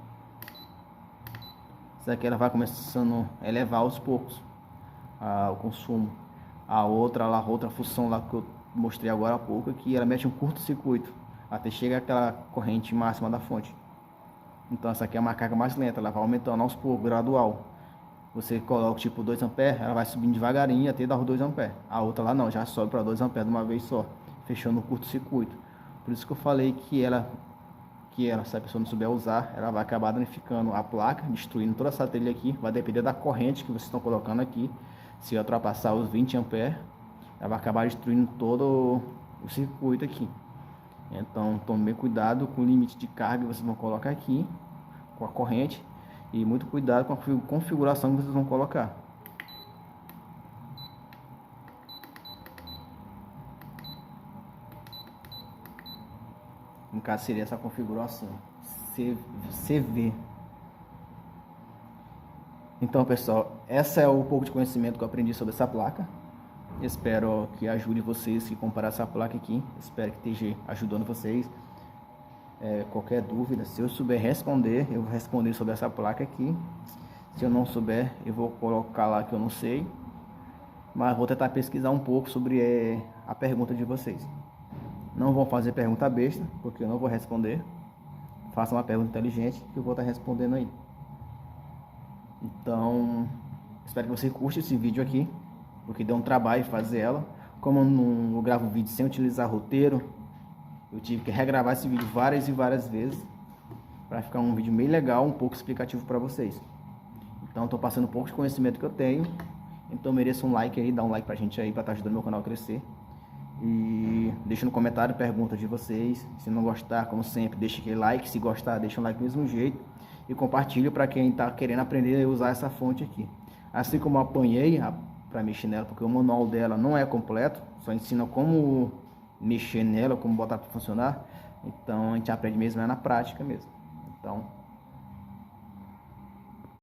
Isso aqui ela vai começando a elevar aos poucos o consumo. A outra função lá que eu mostrei agora há pouco aqui, ela mete um curto-circuito até chegar aquela corrente máxima da fonte. Então essa aqui é uma carga mais lenta, ela vai aumentando aos poucos, gradual. Você coloca tipo 2 ampere, ela vai subindo devagarinho até dar os 2 ampere. A outra lá não, já sobe para 2 ampere de uma vez só, fechando o curto-circuito. Por isso que eu falei que ela, se a pessoa não souber usar, ela vai acabar danificando a placa, destruindo toda essa trilha aqui. Vai depender da corrente que vocês estão colocando aqui. Se ultrapassar os 20 ampere, ela vai acabar destruindo todo o circuito aqui. Então tome cuidado com o limite de carga que vocês vão colocar aqui, com a corrente, e muito cuidado com a configuração que vocês vão colocar. No caso seria essa configuração CV. Então pessoal, essa é o pouco de conhecimento que eu aprendi sobre essa placa. Espero que ajude vocês a comparar essa placa aqui. Espero que esteja ajudando vocês. Qualquer dúvida, se eu souber responder, eu vou responder sobre essa placa aqui. Se eu não souber, eu vou colocar lá que eu não sei. Mas vou tentar pesquisar um pouco sobre a pergunta de vocês. Não vão fazer pergunta besta, porque eu não vou responder. Faça uma pergunta inteligente que eu vou estar respondendo aí. Então, espero que você curte esse vídeo aqui, porque deu um trabalho fazer ela. Como eu gravo vídeo sem utilizar roteiro, eu tive que regravar esse vídeo várias e várias vezes para ficar um vídeo bem legal, um pouco explicativo para vocês. Então, estou passando um pouco de conhecimento que eu tenho. Então, mereço um like aí, dá um like pra gente aí, para estar ajudando meu canal a crescer. E deixa no comentário perguntas de vocês. Se não gostar, como sempre, deixa aquele like. Se gostar, deixa um like do mesmo jeito. E compartilha para quem está querendo aprender a usar essa fonte aqui. Assim como eu apanhei para mexer nela, porque o manual dela não é completo, só ensina como mexer nela, como botar para funcionar. Então a gente aprende mesmo na prática mesmo. Então